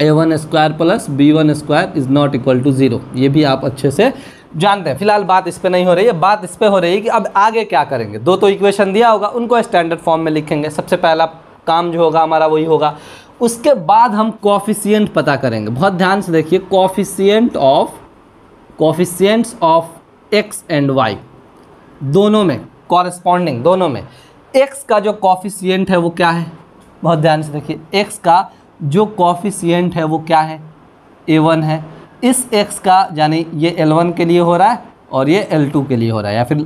a1 square plus b1 square is not equal to 0, ये भी आप अच्छे से जानते हैं। फिलहाल बात इस पे नहीं हो रही है, बात इस पे हो रही है कि अब आगे क्या करेंगे। दो तो इक्वेशन दिया होगा, उनको स्टैंडर्ड फॉर्म में लिखेंगे, सबसे पहला काम जो होगा हमारा वही होगा। उसके बाद हम कोएफिशिएंट पता करेंगे, बहुत ध्यान से देखिए, coefficients of x and y, दोनों में कॉरेस्पॉन्डिंग, दोनों में x का जो कोएफिशिएंट है वो क्या है, बहुत ध्यान से देखिए, x का जो कोएफिशिएंट है वो क्या है, a1 है। इस x का यानी ये L1 के लिए हो रहा है और ये L2 के लिए हो रहा है, या फिर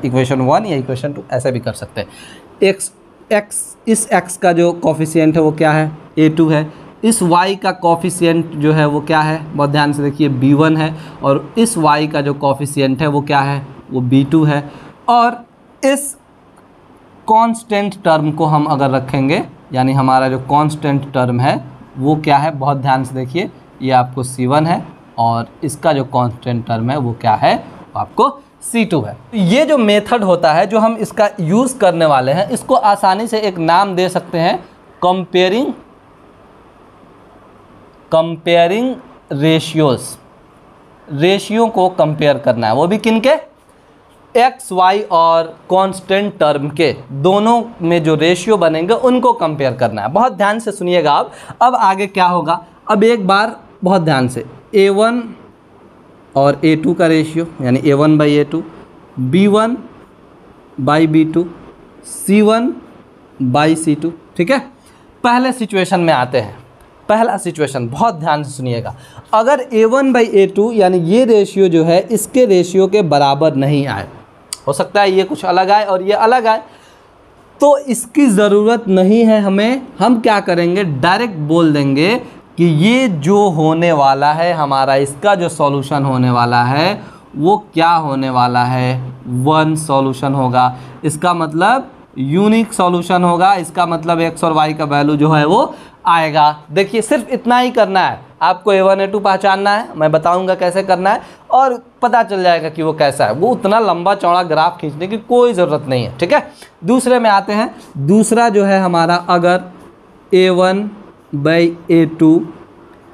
इक्वेशन 1 या इक्वेशन 2 ऐसे भी कर सकते हैं। इस x का जो कोएफिशिएंट है वो क्या है, a2 है। इस y का कोएफिशिएंट जो है वो क्या है, बहुत ध्यान से देखिए, b1 है। और इस y का जो कोएफिशिएंट है वो क्या है, वो b2 है। और इस कांस्टेंट टर्म को हम अगर रखेंगे, यानी हमारा जो कांस्टेंट टर्म है वो क्या है, बहुत ध्यान से देखिए, ये आपको c1 है और इसका जो कांस्टेंट टर्म है वो क्या है, वो आपको c2 है। ये जो मेथड होता है जो हम इसका यूज़ करने वाले हैं, इसको आसानी से एक नाम दे सकते हैं, कंपेयरिंग रेशियोज। रेशियो को कंपेयर करना है, वो भी किन के, एक्स वाई और कांस्टेंट टर्म के, दोनों में जो रेशियो बनेंगे उनको कंपेयर करना है। बहुत ध्यान से सुनिएगा आप। अब आगे क्या होगा, अब एक बार बहुत ध्यान से, a1 और a2 का रेशियो, यानी a1 by a2, b1 by b2, c1 by c2। ठीक है, पहले सिचुएशन में आते हैं। पहला सिचुएशन बहुत ध्यान से सुनिएगा, अगर a1 बाई a2 यानी ये रेशियो जो है इसके रेशियो के बराबर नहीं आए, हो सकता है ये कुछ अलग आए और ये अलग आए, तो इसकी ज़रूरत नहीं है हमें। हम क्या करेंगे, डायरेक्ट बोल देंगे कि ये जो होने वाला है हमारा, इसका जो सॉल्यूशन होने वाला है वो क्या होने वाला है, 1 सॉल्यूशन होगा। इसका मतलब यूनिक सॉल्यूशन होगा, इसका मतलब x और y का वैल्यू जो है वो आएगा। देखिए सिर्फ इतना ही करना है आपको, a1 a2 पहचानना है, मैं बताऊंगा कैसे करना है और पता चल जाएगा कि वो कैसा है। वो उतना लंबा चौड़ा ग्राफ खींचने की कोई ज़रूरत नहीं है। ठीक है, दूसरे में आते हैं। दूसरा जो है हमारा, अगर a1 by a2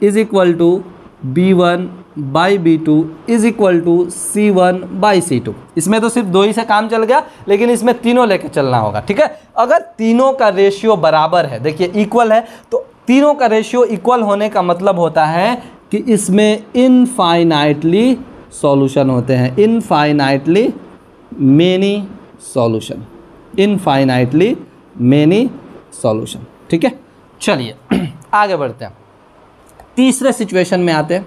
is equal to b1 by b2 is equal to c1 by c2, इसमें तो सिर्फ 2 ही से काम चल गया, लेकिन इसमें तीनों लेके चलना होगा। ठीक है, अगर तीनों का रेशियो बराबर है, देखिए इक्वल है, तो तीनों का रेशियो इक्वल होने का मतलब होता है कि इसमें इनफाइनाइटली सॉल्यूशन होते हैं, infinitely many solution, infinitely many solution. ठीक है, चलिए आगे बढ़ते हैं। तीसरे सिचुएशन में आते हैं।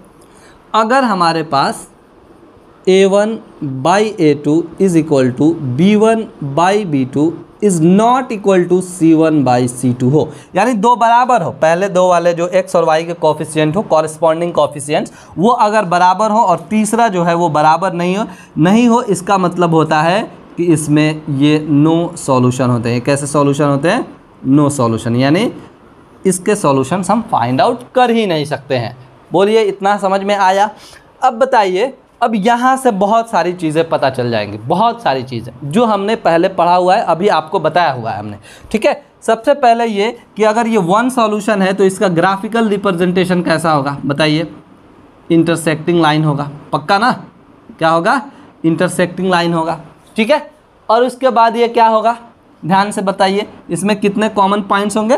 अगर हमारे पास a1 by a2 is equal to b1 by b2 is not equal to c1 by c2 हो, यानी दो बराबर हो, पहले दो वाले जो x और y के कोएफिशिएंट हो, कॉरेस्पॉन्डिंग कोएफिशिएंट्स, वो अगर बराबर हो और तीसरा जो है वो बराबर नहीं हो, इसका मतलब होता है कि इसमें ये नो सॉल्यूशन होते हैं। कैसे सॉल्यूशन होते हैं, नो सॉल्यूशन, यानी इसके सॉल्यूशंस हम फाइंड आउट कर ही नहीं सकते हैं। बोलिए इतना समझ में आया। अब बताइए, अब यहाँ से बहुत सारी चीज़ें पता चल जाएंगी, बहुत सारी चीज़ें जो हमने पहले पढ़ा हुआ है, अभी आपको बताया हुआ है हमने। ठीक है, सबसे पहले ये कि अगर ये 1 सॉल्यूशन है तो इसका ग्राफिकल रिप्रेजेंटेशन कैसा होगा, बताइए, इंटरसेक्टिंग लाइन होगा, पक्का ना, क्या होगा, इंटरसेक्टिंग लाइन होगा। ठीक है, और उसके बाद ये क्या होगा, ध्यान से बताइए, इसमें कितने कॉमन पॉइंट्स होंगे,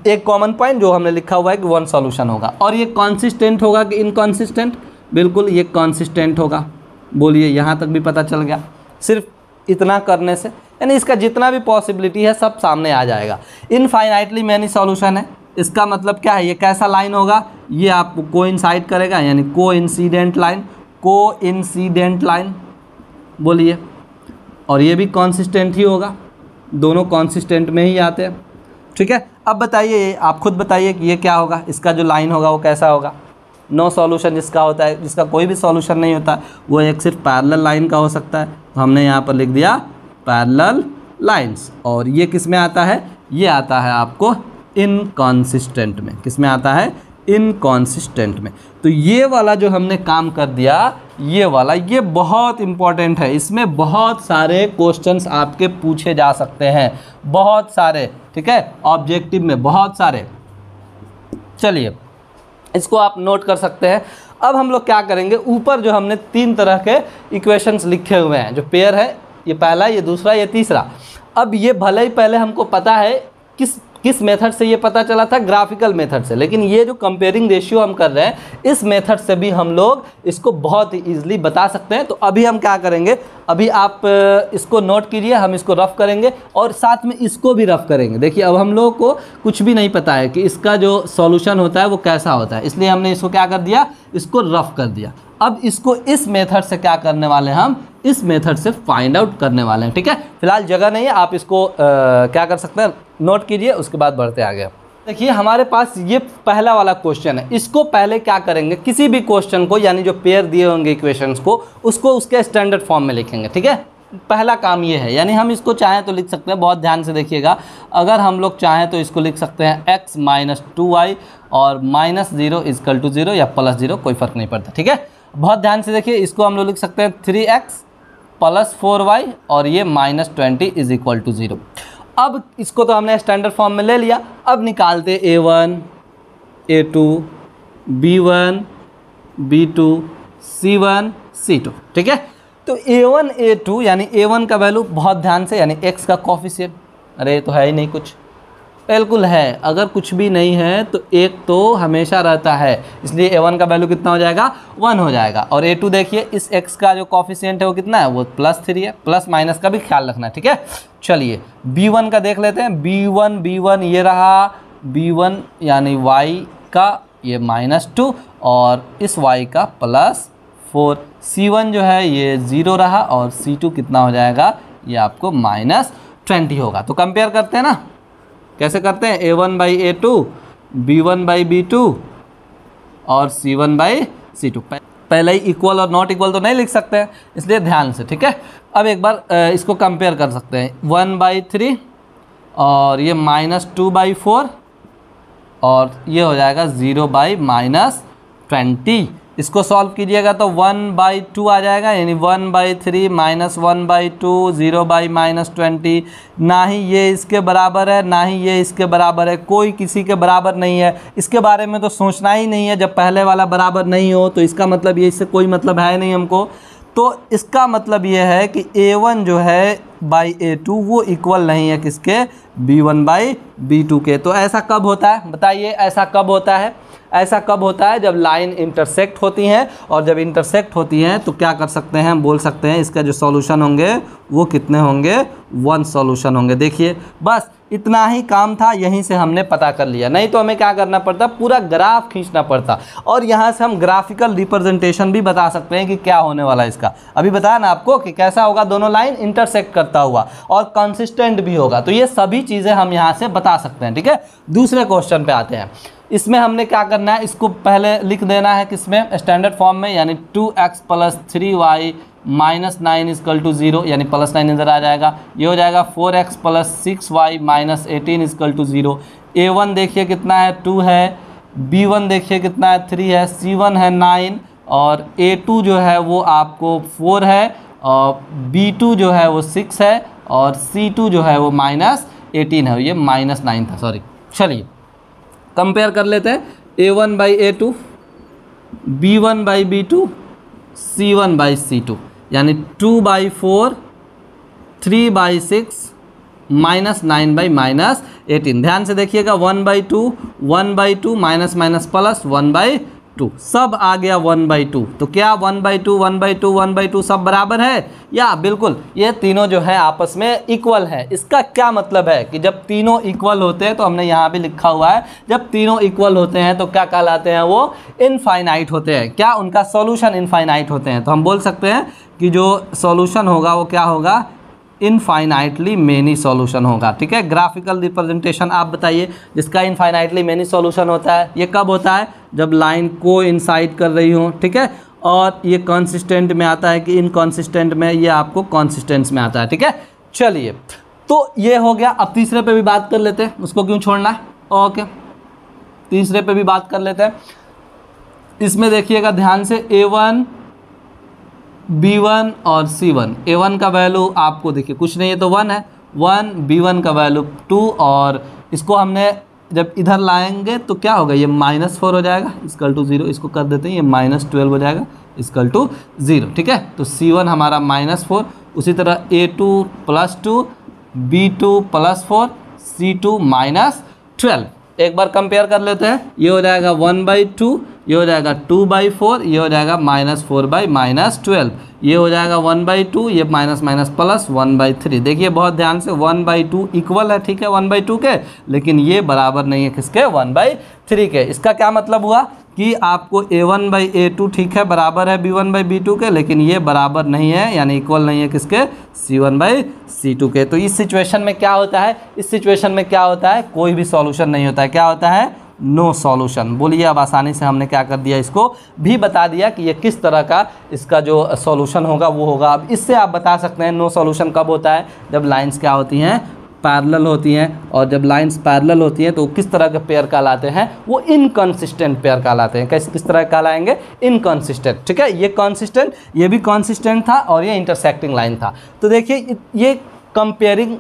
एक कॉमन पॉइंट जो हमने लिखा हुआ है कि वन सॉल्यूशन होगा। और ये कॉन्सिस्टेंट होगा कि इनकॉन्सिस्टेंट? बिल्कुल ये कॉन्सिस्टेंट होगा। बोलिए, यहाँ तक भी पता चल गया सिर्फ इतना करने से, यानी इसका जितना भी पॉसिबिलिटी है सब सामने आ जाएगा। इनफाइनाइटली मैनी सॉल्यूशन है, इसका मतलब क्या है? ये कैसा लाइन होगा? ये आपको कोइंसाइड करेगा, यानी कोइंसिडेंट लाइन, कोइंसिडेंट लाइन। बोलिए, और ये भी कॉन्सिस्टेंट ही होगा, दोनों कॉन्सिस्टेंट में ही आते हैं। ठीक है, अब बताइए, आप खुद बताइए कि ये क्या होगा? इसका जो लाइन होगा वो कैसा होगा? नो सॉल्यूशन जिसका होता है, जिसका कोई भी सॉल्यूशन नहीं होता, वो एक सिर्फ पैरेलल लाइन का हो सकता है। तो हमने यहाँ पर लिख दिया पैरेलल लाइंस। और ये किस में आता है? ये आता है आपको इनकॉन्सिस्टेंट में। किस में आता है? इनकॉन्सिस्टेंट में। तो ये वाला जो हमने काम कर दिया, ये वाला, ये बहुत इंपॉर्टेंट है। इसमें बहुत सारे क्वेश्चंस आपके पूछे जा सकते हैं, बहुत सारे। ठीक है, ऑब्जेक्टिव में बहुत सारे। चलिए, इसको आप नोट कर सकते हैं। अब हम लोग क्या करेंगे, ऊपर जो हमने 3 तरह के इक्वेशंस लिखे हुए हैं, जो पेयर है, ये पहला, ये दूसरा, ये तीसरा। अब ये भले ही पहले हमको पता है किस मेथड से ये पता चला था, ग्राफिकल मेथड से, लेकिन ये जो कंपेयरिंग रेशियो हम कर रहे हैं, इस मेथड से भी हम लोग इसको बहुत ही ईजिली बता सकते हैं। तो अभी हम क्या करेंगे, अभी आप इसको नोट कीजिए, हम इसको रफ करेंगे और साथ में इसको भी रफ करेंगे। देखिए, अब हम लोगों को कुछ भी नहीं पता है कि इसका जो सॉल्यूशन होता है वो कैसा होता है, इसलिए हमने इसको क्या कर दिया, इसको रफ कर दिया। अब इसको इस मेथड से क्या करने वाले हैं, हम इस मेथड से फाइंड आउट करने वाले हैं। ठीक है, फिलहाल जगह नहीं है, आप इसको क्या कर सकते हैं, नोट कीजिए, उसके बाद बढ़ते आगे। देखिए, हमारे पास ये पहला वाला क्वेश्चन है। इसको पहले क्या करेंगे, किसी भी क्वेश्चन को, यानी जो पेयर दिए होंगे इक्वेशंस को, उसको उसके स्टैंडर्ड फॉर्म में लिखेंगे। ठीक है, पहला काम ये है। यानी हम इसको चाहें तो लिख सकते हैं, बहुत ध्यान से देखिएगा, अगर हम लोग चाहें तो इसको लिख सकते हैं x माइनस 2y और माइनस 0 इजकल टू 0 या प्लस 0, कोई फ़र्क नहीं पड़ता। ठीक है, बहुत ध्यान से देखिए, इसको हम लोग लिख सकते हैं 3x प्लस 4y और ये माइनस 20 इज इक्वल टू 0। अब इसको तो हमने स्टैंडर्ड फॉर्म में ले लिया। अब निकालते a1 a2 b1 b2 c1 c2। ठीक है, तो a1 a2 यानी a1 का वैल्यू, बहुत ध्यान से, यानी x का कॉफिशिएंट, अरे तो है ही नहीं कुछ, बिल्कुल है। अगर कुछ भी नहीं है तो एक तो हमेशा रहता है, इसलिए a1 का वैल्यू कितना हो जाएगा, 1 हो जाएगा। और a2 देखिए, इस x का जो कॉफिशिएंट है वो कितना है, वो +3 है। प्लस माइनस का भी ख्याल रखना है। ठीक है, चलिए b1 का देख लेते हैं। b1 ये रहा, b1 यानी y का ये -2 और इस y का +4। c1 जो है ये 0 रहा और c2 कितना हो जाएगा, ये आपको -20 होगा। तो कंपेयर करते हैं ना, कैसे करते हैं, a1 by a2, b1 by b2 और c1 बाई c2। पहले ही इक्वल और नॉट इक्वल तो नहीं लिख सकते हैं, इसलिए ध्यान से। ठीक है, अब एक बार इसको कंपेयर कर सकते हैं, 1/3 और ये -2/4 और ये हो जाएगा 0/-20। इसको सॉल्व कीजिएगा तो 1/2 आ जाएगा, यानी 1/3 माइनस 1/2 0/-20। ना ही ये इसके बराबर है, ना ही ये इसके बराबर है, कोई किसी के बराबर नहीं है। इसके बारे में तो सोचना ही नहीं है, जब पहले वाला बराबर नहीं हो तो इसका मतलब ये, इससे कोई मतलब है नहीं हमको। तो इसका मतलब ये है कि a1 जो है बाई a2 वो इक्वल नहीं है किसके, b1 बाई b2 के। तो ऐसा कब होता है, बताइए, ऐसा कब होता है? ऐसा कब होता है, जब लाइन इंटरसेक्ट होती हैं, और जब इंटरसेक्ट होती हैं तो क्या कर सकते हैं, हम बोल सकते हैं इसका जो सॉल्यूशन होंगे वो कितने होंगे, 1 सॉल्यूशन होंगे। देखिए, बस इतना ही काम था, यहीं से हमने पता कर लिया। नहीं तो हमें क्या करना पड़ता, पूरा ग्राफ खींचना पड़ता, और यहाँ से हम ग्राफिकल रिप्रेजेंटेशन भी बता सकते हैं कि क्या होने वाला है इसका। अभी बताया ना आपको कि कैसा होगा, दोनों लाइन इंटरसेक्ट करता हुआ और कंसिस्टेंट भी होगा। तो ये सभी चीज़ें हम यहाँ से बता सकते हैं। ठीक है, दूसरे क्वेश्चन पे आते हैं। इसमें हमने क्या करना है, इसको पहले लिख देना है किसमें, स्टैंडर्ड फॉर्म में, यानी 2x + 3y - 9 इजकल टू 0, यानी +9 इधर आ जाएगा। ये हो जाएगा 4x + 6y - 18 is equal to 0। a1 देखिए कितना है, 2 है, b1 देखिए कितना है, 3 है, c1 है 9 और a2 जो है वो आपको 4 है और b2 जो है वो 6 है और c2 जो है वो -18 है, ये -9 था, सॉरी। चलिए कंपेयर कर लेते हैं, a1 by a2, b1 by b2, c1 by c2, यानी 2/4, 3/6 -9/-18। 18। ध्यान से देखिएगा 1/2 1/2 माइनस माइनस प्लस 1/2 सब आ गया 1/2। तो क्या 1/2 1/2 1/2 सब बराबर है? या बिल्कुल, ये तीनों जो है आपस में इक्वल है। इसका क्या मतलब है कि जब तीनों इक्वल होते हैं, तो हमने यहाँ भी लिखा हुआ है, जब तीनों इक्वल होते हैं तो क्या कहलाते हैं? वो इनफाइनाइट होते हैं। क्या उनका सॉल्यूशन इनफाइनाइट होते हैं? तो हम बोल सकते हैं कि जो सॉल्यूशन होगा वो क्या होगा? इनफाइनाइटली मेनी सॉल्यूशन होगा। ठीक है, ग्राफिकल रिप्रेजेंटेशन आप बताइए जिसका इनफाइनाइटली मेनी सॉल्यूशन होता है। ये कब होता है? जब लाइन को इंसाइड कर रही हो। ठीक है, और ये कंसिस्टेंट में आता है कि इनकंसिस्टेंट में? ये आपको कंसिस्टेंस में आता है। ठीक है, चलिए तो ये हो गया। अब तीसरे पे भी बात कर लेते हैं, उसको क्यों छोड़ना है। ओके, तीसरे पे भी बात कर लेते हैं। इसमें देखिएगा ध्यान से A1 B1 और C1। A1 का वैल्यू आपको देखिए कुछ नहीं है तो 1 है, 1, B1 का वैल्यू 2, और इसको हमने जब इधर लाएंगे तो क्या होगा? ये -4 हो जाएगा इक्वल टू 0। इसको कर देते हैं, ये -12 हो जाएगा इक्वल टू 0। ठीक है, तो C1 हमारा -4, उसी तरह A2 +2, B2 +4, C2 -12। एक बार कंपेयर कर लेते हैं। ये हो जाएगा 1/2, ये हो जाएगा 2/4, ये हो जाएगा -4/-12, ये हो जाएगा 1/2, ये माइनस माइनस प्लस 1/3। देखिए बहुत ध्यान से 1/2 इक्वल है, ठीक है 1/2 के, लेकिन ये बराबर नहीं है किसके? 1/3 के। इसका क्या मतलब हुआ कि आपको A1/A2 ठीक है बराबर है B1/B2 के, लेकिन ये बराबर नहीं है, यानी इक्वल नहीं है किसके? C1/C2 के। तो इस सिचुएशन में क्या होता है? इस सिचुएशन में क्या होता है? कोई भी सॉल्यूशन नहीं होता है। क्या होता है? No solution. बोलिए, अब आसानी से हमने क्या कर दिया, इसको भी बता दिया कि ये किस तरह का इसका जो सॉल्यूशन होगा वो होगा। अब इससे आप बता सकते हैं नो सॉल्यूशन कब होता है? जब लाइंस क्या होती हैं? पैरेलल होती हैं। और जब लाइंस पैरेलल होती हैं तो किस तरह के पेयर कहलाते हैं? वो इनकंसिस्टेंट पेयर कहलाते हैं। कैसे, किस तरह कहलाएंगे? इनकंसिस्टेंट। ठीक है, ये कंसिस्टेंट, ये भी कंसिस्टेंट था, और ये इंटरसेक्टिंग लाइन था। तो देखिए ये कंपेयरिंग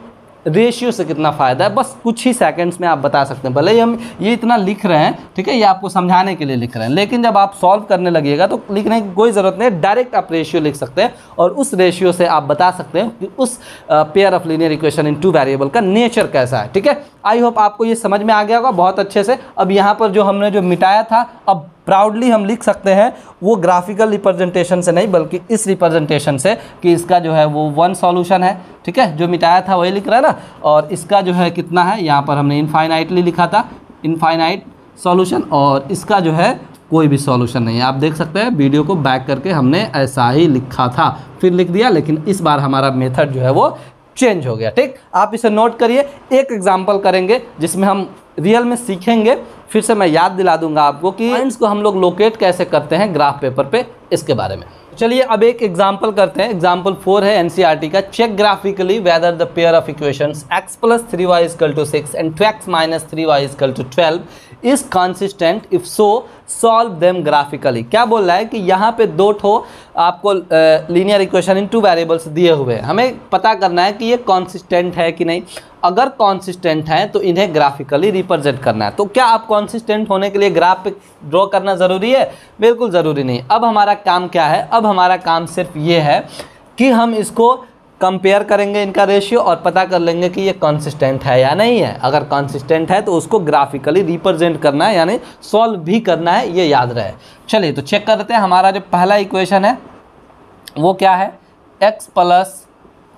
रेशियो से कितना फ़ायदा है, बस कुछ ही सेकंड्स में आप बता सकते हैं। भले ही हम ये इतना लिख रहे हैं, ठीक है, ये आपको समझाने के लिए लिख रहे हैं, लेकिन जब आप सॉल्व करने लगिएगा तो लिखने की कोई ज़रूरत नहीं है, डायरेक्ट आप रेशियो लिख सकते हैं, और उस रेशियो से आप बता सकते हैं कि उस pair of linear equation in 2 variable का नेचर कैसा है। ठीक है, आई होप आपको ये समझ में आ गया होगा बहुत अच्छे से। अब यहाँ पर जो हमने जो मिटाया था, अब प्राउडली हम लिख सकते हैं वो ग्राफिकल रिप्रेजेंटेशन से नहीं, बल्कि इस रिप्रेजेंटेशन से कि इसका जो है वो 1 सॉल्यूशन है। ठीक है, जो मिटाया था वही लिख रहा है ना, और इसका जो है कितना है, यहाँ पर हमने इनफाइनाइटली लिखा था, इनफाइनाइट सॉल्यूशन, और इसका जो है कोई भी सॉल्यूशन नहीं है। आप देख सकते हैं वीडियो को बैक करके हमने ऐसा ही लिखा था, फिर लिख दिया, लेकिन इस बार हमारा मेथड जो है वो चेंज हो गया। ठीक, आप इसे नोट करिए। एक एग्जाम्पल करेंगे जिसमें हम रियल में सीखेंगे, फिर से मैं याद दिला दूंगा आपको कि पॉइंट्स को हम लोग लोकेट कैसे करते हैं ग्राफ पेपर पे, इसके बारे में। चलिए अब एक एग्जाम्पल करते हैं। एग्जाम्पल 4 है एनसीईआरटी का। Check graphically whether the pair of equations x + 3y = 6 and 2x - 3y = 12 is consistent, if so solve them graphically. क्या बोल रहा है कि यहाँ पे 2 ठो आपको लीनियर इक्वेशन इन 2 वेरिएबल्स दिए हुए हैं, हमें पता करना है कि ये कंसिस्टेंट है कि नहीं। अगर कंसिस्टेंट है तो इन्हें ग्राफिकली रिप्रेजेंट करना है। तो क्या आप कंसिस्टेंट होने के लिए ग्राफ पे ड्रॉ करना ज़रूरी है? बिल्कुल ज़रूरी नहीं। अब हमारा काम क्या है? अब हमारा काम सिर्फ ये है कि हम इसको कंपेयर करेंगे इनका रेशियो, और पता कर लेंगे कि ये कंसिस्टेंट है या नहीं है। अगर कंसिस्टेंट है तो उसको ग्राफिकली रिप्रेजेंट करना है, यानी सॉल्व भी करना है, ये याद रहे। चलिए तो चेक करते हैं। हमारा जो पहला इक्वेशन है वो क्या है? x +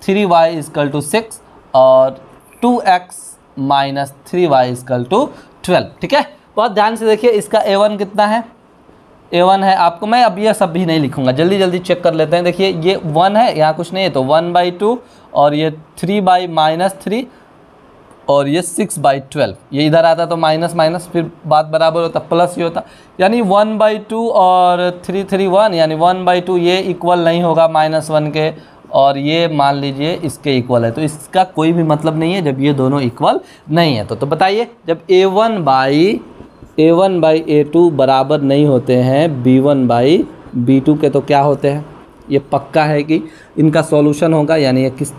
3y = 6 और 2x - 3y = 12। ठीक है, बहुत ध्यान से देखिए। इसका A1 कितना है? A1 है आपको, मैं अब ये सब भी नहीं लिखूंगा, जल्दी जल्दी चेक कर लेते हैं। देखिए ये 1 है, यहाँ कुछ नहीं है, तो 1/2, और ये 3/-3, और ये 6/12। ये इधर आता तो माइनस माइनस, फिर बात बराबर होता, प्लस ही होता, यानी 1/2 और 3 3 1, यानी 1/2 ये इक्वल नहीं होगा -1 के, और ये मान लीजिए इसके इक्वल है। तो इसका कोई भी मतलब नहीं है जब ये दोनों इक्वल नहीं है। तो बताइए, जब A1/A2 बराबर नहीं होते हैं B1/B2 के, तो क्या होते हैं? ये पक्का है कि इनका सॉल्यूशन होगा, यानी ये किस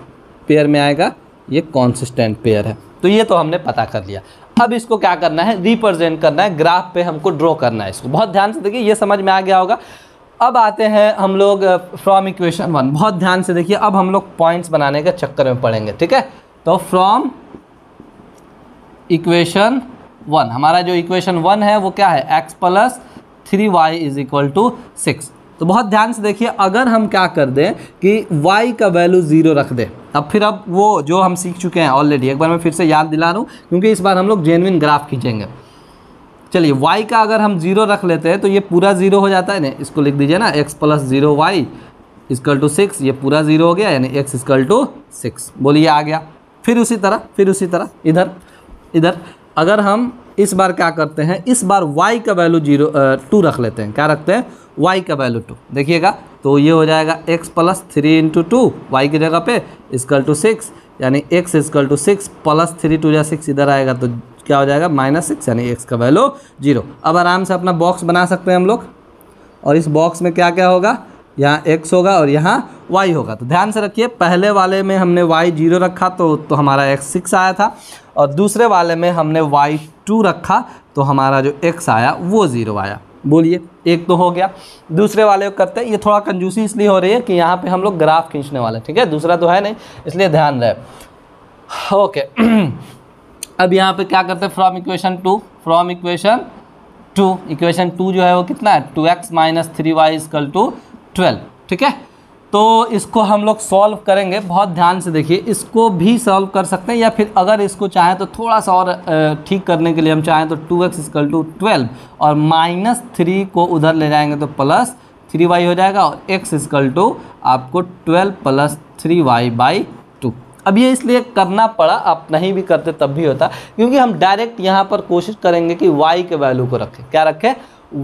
पेयर में आएगा? ये कॉन्सिस्टेंट पेयर है। तो ये तो हमने पता कर लिया। अब इसको क्या करना है? रिप्रेजेंट करना है, ग्राफ पे हमको ड्रॉ करना है। इसको बहुत ध्यान से देखिए, ये समझ में आ गया होगा। अब आते हैं हम लोग फ्रॉम इक्वेशन 1। बहुत ध्यान से देखिए, अब हम लोग पॉइंट्स बनाने के चक्कर में पड़ेंगे। ठीक है, तो फ्रॉम इक्वेशन 1, हमारा जो इक्वेशन 1 है वो क्या है, x plus 3y is equal to 6। तो बहुत ध्यान से देखिए, अगर हम क्या कर दें कि y का वैल्यू 0 रख दें, अब वो जो हम सीख चुके हैं ऑलरेडी, एक बार मैं फिर से याद दिला रहा हूँ क्योंकि इस बार हम लोग जेन्युइन ग्राफ खींचेंगे। चलिए y का अगर हम 0 रख लेते हैं तो ये पूरा 0 हो जाता है ना, इसको लिख दीजिए ना, x plus 0y equal to 6, ये पूरा 0 हो गया, यानी x इक्वल टू 6। बोलिए आ गया। फिर उसी तरह इधर अगर हम इस बार क्या करते हैं, इस बार y का वैल्यू 2 रख लेते हैं। क्या रखते हैं, y का वैल्यू 2, देखिएगा तो ये हो जाएगा x प्लस 3 इंटू 2 y की जगह पे इक्वल टू 6, यानी x इक्वल टू 6 प्लस 3 2 जा 6 इधर आएगा तो क्या हो जाएगा -6, यानी x का वैल्यू 0। अब आराम से अपना बॉक्स बना सकते हैं हम लोग, और इस बॉक्स में क्या क्या होगा, यहाँ x होगा और यहाँ y होगा। तो ध्यान से रखिए, पहले वाले में हमने y 0 रखा तो हमारा x 6 आया था, और दूसरे वाले में हमने y 2 रखा तो हमारा जो x आया वो 0 आया। बोलिए, एक तो हो गया। दूसरे वाले को करते हैं, ये थोड़ा कंजूसी इसलिए हो रही है कि यहाँ पे हम लोग ग्राफ खींचने वाले हैं, ठीक है, दूसरा तो है नहीं, इसलिए ध्यान रहे। ओके अब यहाँ पे क्या करते हैं, फ्रॉम इक्वेशन 2 इक्वेशन 2 जो है वो कितना है, 2x minus 3y equal to 12, ठीक है। तो इसको हम लोग सॉल्व करेंगे, बहुत ध्यान से देखिए, इसको भी सॉल्व कर सकते हैं, या फिर अगर इसको चाहें तो थोड़ा सा और ठीक करने के लिए हम चाहें तो 2x इक्वल टू 12 और -3 को उधर ले जाएंगे तो प्लस 3y हो जाएगा, और x इक्वल टू आपको 12 प्लस 3y बाई 2। अब ये इसलिए करना पड़ा, आप नहीं भी करते तब भी होता, क्योंकि हम डायरेक्ट यहाँ पर कोशिश करेंगे कि y के वैल्यू को रखें। क्या रखें,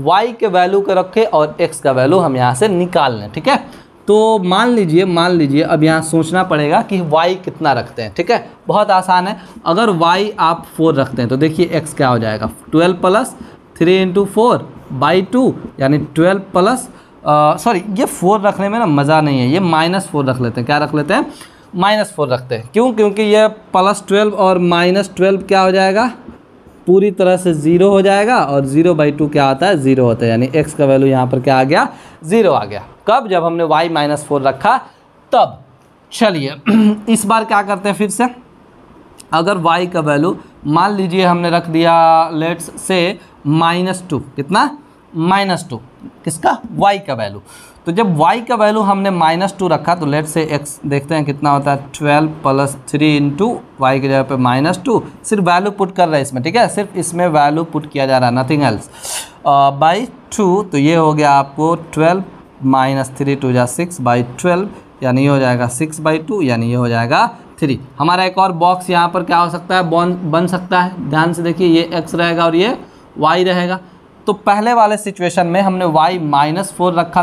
y के वैल्यू को रखें और x का वैल्यू हम यहाँ से निकाल लें, ठीक है। तो मान लीजिए अब यहाँ सोचना पड़ेगा कि y कितना रखते हैं, ठीक है। बहुत आसान है, अगर y आप 4 रखते हैं तो देखिए x क्या हो जाएगा, 12 प्लस 3 इंटू 4 बाई 2, यानी 12 प्लस सॉरी ये 4 रखने में ना मज़ा नहीं है, ये -4 रख लेते हैं। क्या रख लेते हैं, -4 रखते हैं। क्यों, क्योंकि ये +12 और -12 क्या हो जाएगा, पूरी तरह से 0 हो जाएगा, और 0/2 क्या आता है, 0 होता है, यानी x का वैल्यू यहाँ पर क्या आ गया, 0 आ गया। कब, जब हमने y -4 रखा तब। चलिए इस बार क्या करते हैं, फिर से अगर y का वैल्यू मान लीजिए हमने रख दिया लेट्स से -2, कितना, -2, किसका, y का वैल्यू। तो जब y का वैल्यू हमने -2 रखा तो लेट्स से x देखते हैं कितना होता है, 12 प्लस 3 इंटू वाई की जगह पे -2, सिर्फ वैल्यू पुट कर रहा है इसमें, ठीक है, सिर्फ इसमें वैल्यू पुट किया जा रहा है, नथिंग एल्स, बाई 2। तो ये हो गया आपको 12 माइनस 3 2 जा 6 बाई 12, यानी ये हो जाएगा 6/2, यानी ये हो जाएगा 3। हमारा एक और बॉक्स यहाँ पर क्या हो सकता है, बन सकता है, ध्यान से देखिए, ये x रहेगा और ये y रहेगा। तो पहले वाले सिचुएशन में हमने y -4 रखा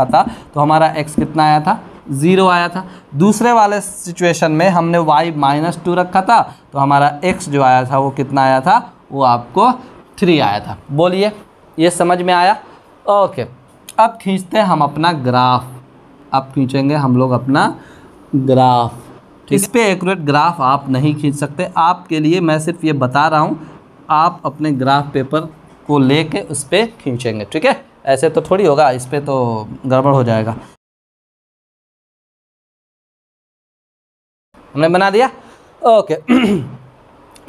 था, तो हमारा x कितना आया था, 0 आया था। दूसरे वाले सिचुएशन में हमने y -2 रखा था तो हमारा x जो आया था वो कितना आया था, वो आपको 3 आया था। बोलिए, ये समझ में आया। ओके, अब खींचते हैं हम अपना ग्राफ, अब खींचेंगे हम लोग अपना ग्राफ। इस पे एक्यूरेट ग्राफ आप नहीं खींच सकते, आपके लिए मैं सिर्फ ये बता रहा हूँ, आप अपने ग्राफ पेपर को लेके उस पर खींचेंगे, ठीक है। ऐसे तो थोड़ी होगा, इस पे तो गड़बड़ हो जाएगा। हमने बना दिया, ओके।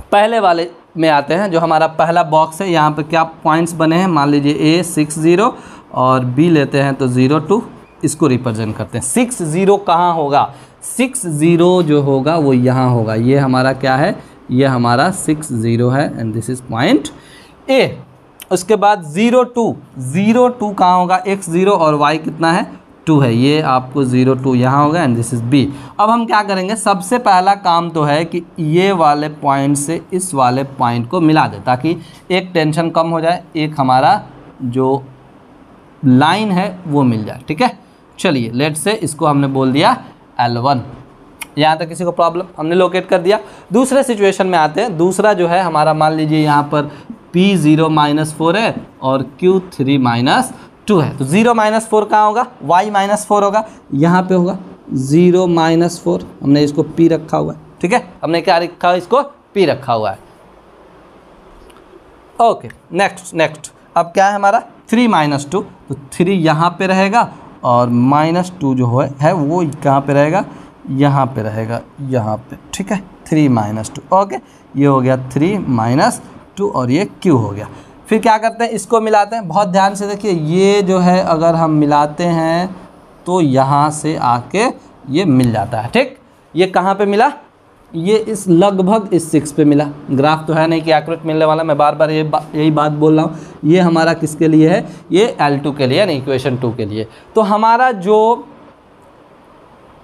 पहले वाले में आते हैं, जो हमारा पहला बॉक्स है, यहाँ पे क्या पॉइंट्स बने हैं, मान लीजिए A 6 0 और B लेते हैं तो 0 2, इसको रिप्रेजेंट करते हैं। 6 0 कहाँ होगा, 6 0 जो होगा वो यहाँ होगा, ये हमारा क्या है, ये हमारा 6 0 है, and this is point A। उसके बाद 0 2 कहाँ होगा, x 0 और y कितना है, 2 है, ये आपको 0 2 यहाँ होगा, एंड दिस इज B। अब हम क्या करेंगे, सबसे पहला काम तो है कि ये वाले पॉइंट से इस वाले पॉइंट को मिला दे, ताकि एक टेंशन कम हो जाए, एक हमारा जो लाइन है वो मिल जाए, ठीक है। चलिए लेट से इसको हमने बोल दिया L1। यहाँ तक किसी को प्रॉब्लम, हमने लोकेट कर दिया। दूसरे सिचुएशन में आते हैं, दूसरा जो है हमारा, मान लीजिए यहाँ पर P0 -4 है और Q3 -2 है, तो 0 -4 कहाँ होगा, y -4 होगा, यहाँ पे होगा 0 -4, हमने इसको P रखा हुआ है, ठीक है, हमने क्या रखा है, इसको P रखा हुआ है। ओके, नेक्स्ट अब क्या है हमारा 3 -2, तो 3 यहाँ पे रहेगा और -2 जो है वो कहाँ पे रहेगा, यहाँ पे रहेगा, यहाँ पे, ठीक है। 3 - 2। ओके, ये हो गया 3 - 2 और ये q हो गया। फिर क्या करते हैं, इसको मिलाते हैं। बहुत ध्यान से देखिए, ये जो है अगर हम मिलाते हैं तो यहाँ से आके ये मिल जाता है। ठीक, ये कहाँ पे मिला, ये इस लगभग इस 6 पे मिला। ग्राफ तो है नहीं कि एक्यूरेट मिलने वाला, मैं बार बार यही बात बोल रहा हूँ। ये हमारा किसके लिए है, ये L2 के लिए यानी इक्वेशन 2 के लिए। तो हमारा जो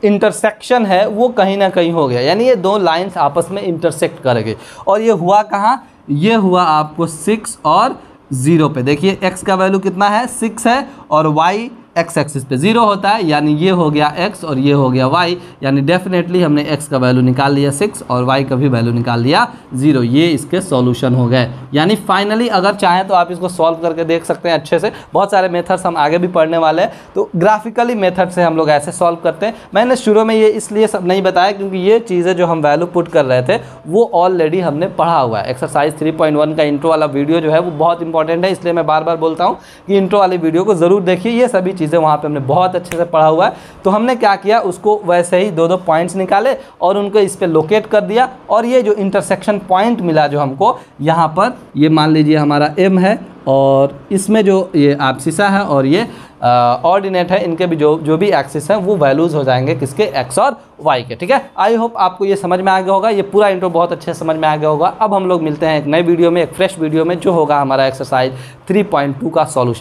इंटरसेक्शन है वो कहीं ना कहीं हो गया, यानी ये दो लाइंस आपस में इंटरसेक्ट करेंगे। और ये हुआ कहाँ, ये हुआ आपको 6 और 0 पे। देखिए x का वैल्यू कितना है, 6 है, और y x एक्सिस पे 0 होता है, यानी ये हो गया x और ये हो गया y, यानी डेफिनेटली हमने x का वैल्यू निकाल लिया 6 और y का भी वैल्यू निकाल लिया 0। ये इसके सॉल्यूशन हो गए। यानी फाइनली अगर चाहें तो आप इसको सॉल्व करके देख सकते हैं अच्छे से। बहुत सारे मेथड्स हम आगे भी पढ़ने वाले हैं, तो ग्राफिकली मेथड से हम लोग ऐसे सॉल्व करते हैं। मैंने शुरू में ये इसलिए सब नहीं बताया क्योंकि ये चीज़ें जो हम वैल्यू पुट कर रहे थे वो ऑलरेडी हमने पढ़ा हुआ है। एक्सरसाइज 3.1 का इंट्रो वाला वीडियो जो है वो बहुत इंपॉर्टेंट है, इसलिए मैं बार बार बोलता हूँ कि इंट्रो वाली वीडियो को ज़रूर देखिए। ये सभी चीज़ें वहाँ पे हमने बहुत अच्छे से पढ़ा हुआ है। तो हमने क्या किया, उसको वैसे ही दो पॉइंट्स निकाले और उनको इस पे लोकेट कर दिया, और ये जो इंटरसेक्शन पॉइंट मिला जो हमको यहाँ पर, ये मान लीजिए हमारा M है, और इसमें जो ये एब्सिसा है और ये ऑर्डिनेट है, इनके भी जो भी एक्सिस हैं वो वैल्यूज़ हो जाएंगे किसके, x और y के। ठीक है, आई होप आपको ये समझ में आ गया होगा। ये पूरा इंट्रो बहुत अच्छे से समझ में आ गया होगा। अब हम लोग मिलते हैं एक नए वीडियो में, एक फ्रेश वीडियो में, जो होगा हमारा एक्सरसाइज 3.2 का सॉल्यूशन।